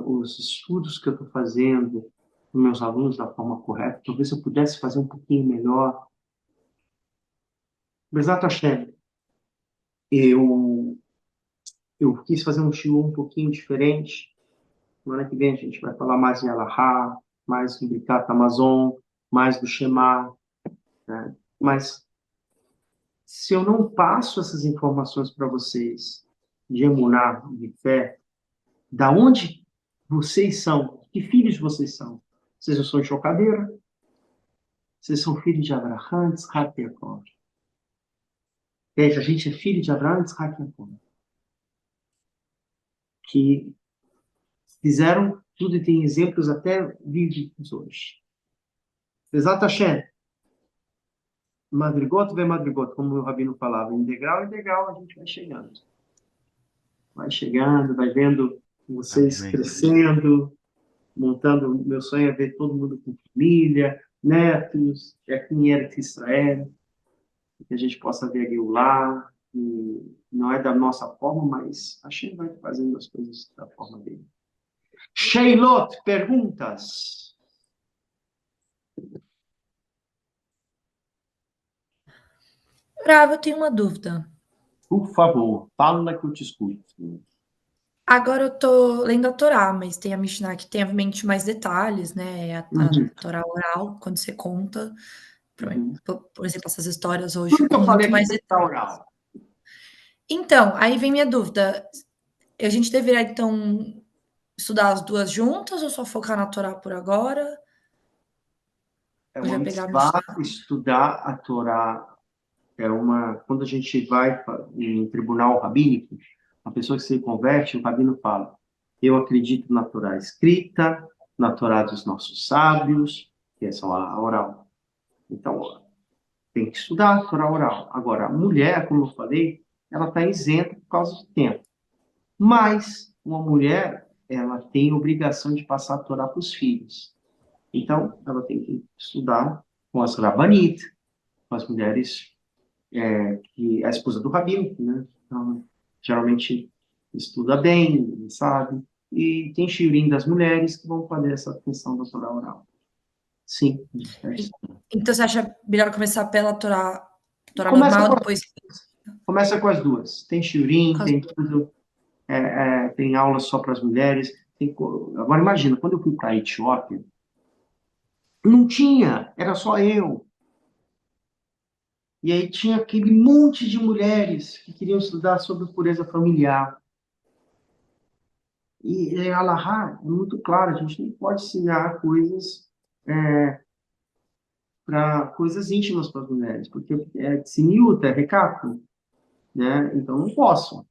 os estudos que eu estou fazendo para meus alunos da forma correta? Talvez eu pudesse fazer um pouquinho melhor. Bezat Hashem, eu quis fazer um estilo um pouquinho diferente. Semana que vem a gente vai falar mais em Alahá, mais do Birkat Amazon, mais do Shema. Né? Mas se eu não passo essas informações para vocês de emuná, de fé, da onde vocês são, que filhos vocês são? Vocês não são de chocadeira, Vocês são filhos de Abraão, de Isaac e Jacó. Veja, a gente é filho de Abraão, de Isaac e Jacó. Que fizeram tudo e tem exemplos até vivos hoje. Exato, Hashem. Madrigoto vem madrigoto, como o Rabino falava. Em degrau, a gente vai chegando. Vai chegando, vai vendo vocês Amém. crescendo, montando. Meu sonho é ver todo mundo com família, netos, aqui em Eretz Israel, que a gente possa ver a Geulah, e não é da nossa forma, mas a gente vai fazendo as coisas da forma dele. Sheilot, perguntas? Rav, eu tenho uma dúvida. Por favor, fala que eu te escuto. Agora eu tô lendo a Torá, mas tem a Mishnah que tem, obviamente, mais detalhes, né? A Uhum. Torá oral, quando você conta, Uhum. por exemplo, essas histórias hoje Tudo que com eu falei muito mais aqui está oral. Então, aí vem minha dúvida. A gente deveria, então, estudar as duas juntas ou só focar na Torá por agora? É Ou uma já pegar a mitzvah Mishnah? estudar a Torá. Quando a gente vai em tribunal rabínico, a pessoa que se converte, o rabino fala: eu acredito na Torá escrita, na Torá dos nossos sábios, que é só a oral. Então, tem que estudar a Torá oral. Agora, a mulher, como eu falei, ela está isenta por causa do tempo. Mas uma mulher, ela tem obrigação de passar a Torá para os filhos. Então, ela tem que estudar com as rabanit, com as mulheres que a esposa do rabino, né? Então, geralmente estuda bem, sabe? E tem shiurim das mulheres que vão fazer essa questão da Torá oral. Sim. Então, você acha melhor começar pela Torá Começa normal, com, depois começa com as duas. Tem shiurim, com as tem duas? tudo. Tem aulas só para as mulheres. Agora, imagina, quando eu fui para a Etiópia, não tinha, era só eu. E aí tinha aquele monte de mulheres que queriam estudar sobre pureza familiar. E a Allahá é muito claro, a gente não pode ensinar coisas para coisas íntimas para as mulheres, porque é tsiniuta, é recato, né? Então não posso.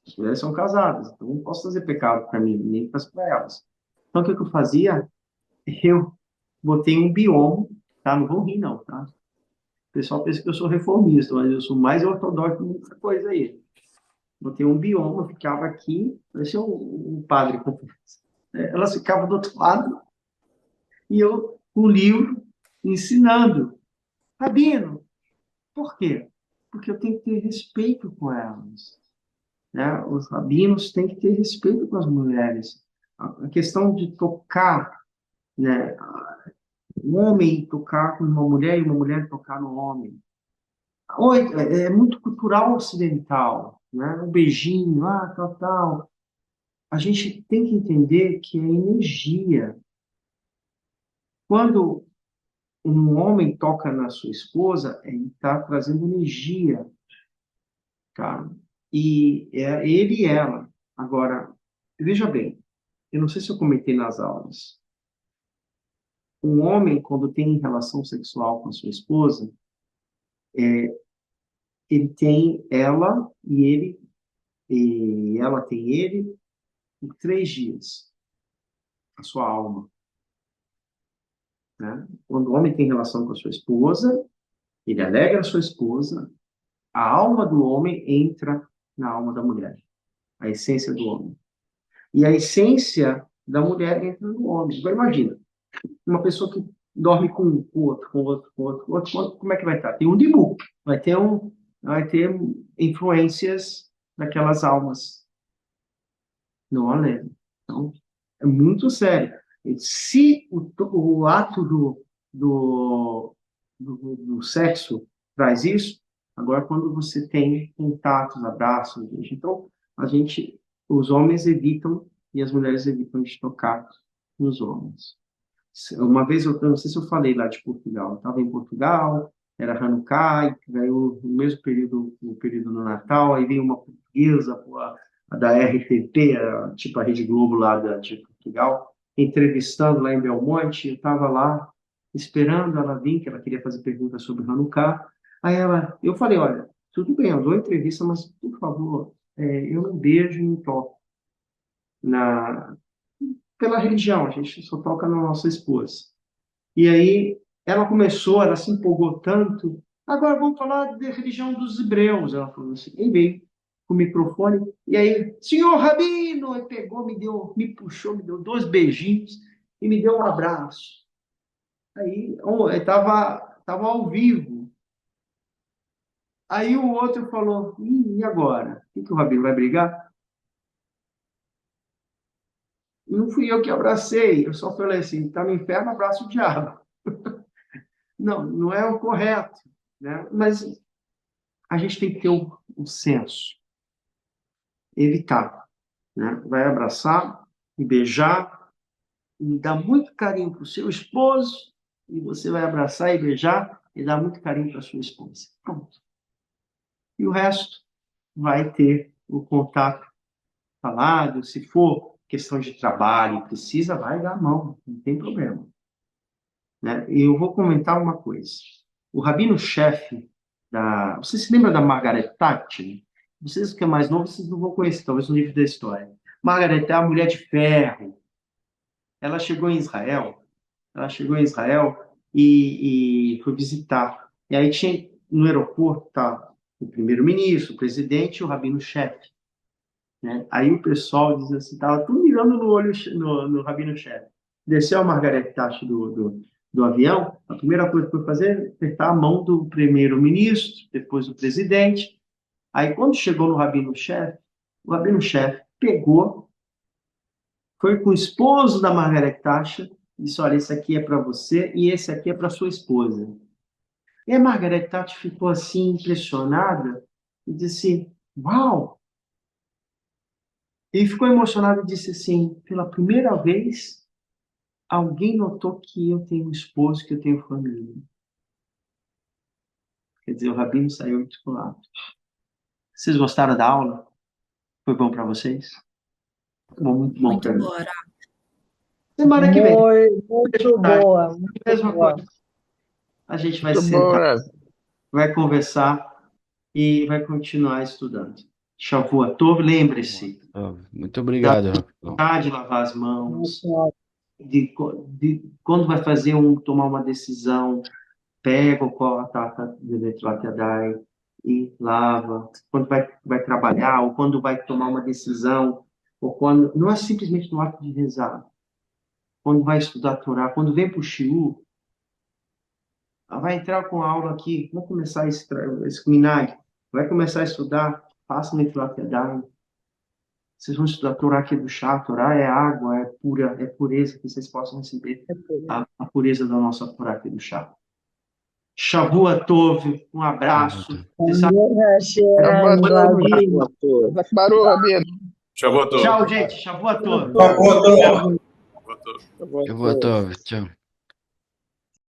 As mulheres são casadas, então não posso fazer pecado para mim, nem para elas. Então o que eu fazia? Eu botei um bioma, tá? Não vou rir não, tá? O pessoal pensa que eu sou reformista, mas eu sou mais ortodoxo que muita coisa aí. Botei um bioma, ficava aqui, parecia um padre. Elas ficavam do outro lado, e eu, com o livro, ensinando. Rabino, por quê? Porque eu tenho que ter respeito com elas. Né? Os rabinos têm que ter respeito com as mulheres. A questão de tocar, né? Um homem tocar com uma mulher e uma mulher tocar no homem. É muito cultural ocidental, né? Um beijinho, tal, tal. A gente tem que entender que é energia. Quando um homem toca na sua esposa, ele está trazendo energia, tá? E é ele e ela. Agora, veja bem, eu não sei se eu comentei nas aulas. Um homem, quando tem relação sexual com a sua esposa, ele tem ela e ela tem ele por 3 dias, a sua alma. Né? Quando o homem tem relação com a sua esposa, ele alegra a sua esposa, a alma do homem entra na alma da mulher, a essência do homem. E a essência da mulher entra no homem. Agora imagina, uma pessoa que dorme com outro, como é que vai estar? Tem um dibu, vai ter influências daquelas almas. Não alegra. Então, é muito sério. Se o ato do sexo traz isso, agora quando você tem contatos, abraços, então os homens evitam e as mulheres evitam de tocar nos homens. Uma vez, eu não sei se eu falei lá de Portugal, eu estava em Portugal, era Hanukkah, veio no mesmo período, no período do Natal, aí veio uma portuguesa, a da RTP, tipo a Rede Globo lá de Portugal, entrevistando lá em Belmonte, eu estava lá, esperando ela vir, que ela queria fazer perguntas sobre Hanukkah. Aí eu falei, olha, tudo bem, eu dou entrevista, mas, por favor, eu não beijo e não toco pela religião, a gente só toca na nossa esposa. E aí ela se empolgou tanto. Agora vamos falar da religião dos hebreus. Ela falou assim, ele veio com o microfone, e aí, senhor Rabino, ele pegou, me puxou, me deu 2 beijinhos e me deu um abraço. Aí estava ao vivo. Aí o outro falou, e agora? O que o Rabino vai brigar? Não fui eu que abracei, eu só falei assim, está no inferno, abraça o diabo. Não, não é o correto, né? Mas a gente tem que ter um senso, evitar, né? Vai abraçar e beijar, e dar muito carinho para o seu esposo, e você vai abraçar e beijar e dar muito carinho para a sua esposa. Pronto. E o resto vai ter o contato falado, se for questão de trabalho, precisa, vai dar a mão, não tem problema. Né? E eu vou comentar uma coisa. O rabino-chefe Você se lembra da Margaret Thatcher? Vocês que é mais novo, vocês não vão conhecer, talvez no livro da história. Margaret é a mulher de ferro. Ela chegou em Israel. E foi visitar. E aí tinha no aeroporto tá o primeiro-ministro, o presidente e o rabino-chefe. Né? Aí o pessoal diz assim, estava tudo mirando no olho no rabino-chefe. Desceu a Margaret Thatcher do avião, a primeira coisa que foi fazer, apertar a mão do primeiro-ministro, depois do presidente. Aí, quando chegou no rabino-chefe, o rabino-chefe pegou, foi com o esposo da Margaret Thatcher, e disse, olha, esse aqui é para você e esse aqui é para sua esposa. E a Margaret Thatcher ficou assim, impressionada, e disse, uau! E ficou emocionada e disse assim, pela primeira vez, alguém notou que eu tenho um esposo, que eu tenho família. Quer dizer, o rabino saiu articulado. Vocês gostaram da aula? Foi bom para vocês? Muito bom para mim. Muito boa. Semana que vem, Muito boa, muito mesma boa. coisa. A gente vai Muito sentar, bom, né? vai conversar e vai continuar estudando. Shavua Tov, lembre-se, Muito obrigado, Rafael. de lavar as mãos, Muito de quando vai tomar uma decisão, pega o cota de Netlatadai e lava. Quando vai trabalhar, ou quando vai tomar uma decisão, ou quando. Não é simplesmente no ato de rezar. Quando vai estudar a Torá, quando vem para o Shiur, vai entrar com a aula aqui, vamos começar esse minag, vai começar a estudar, faça Netlatadai. Vocês vão estudar a Torá aqui do chá, a Torá é água, é pureza, que vocês possam receber a pureza da nossa Torá aqui do chá. Shavua Tov, um abraço. Você sabe... Parou, Rabino. Shavua Tov. Tchau, gente. Shavua Tov. Shavua Tov. Tchau.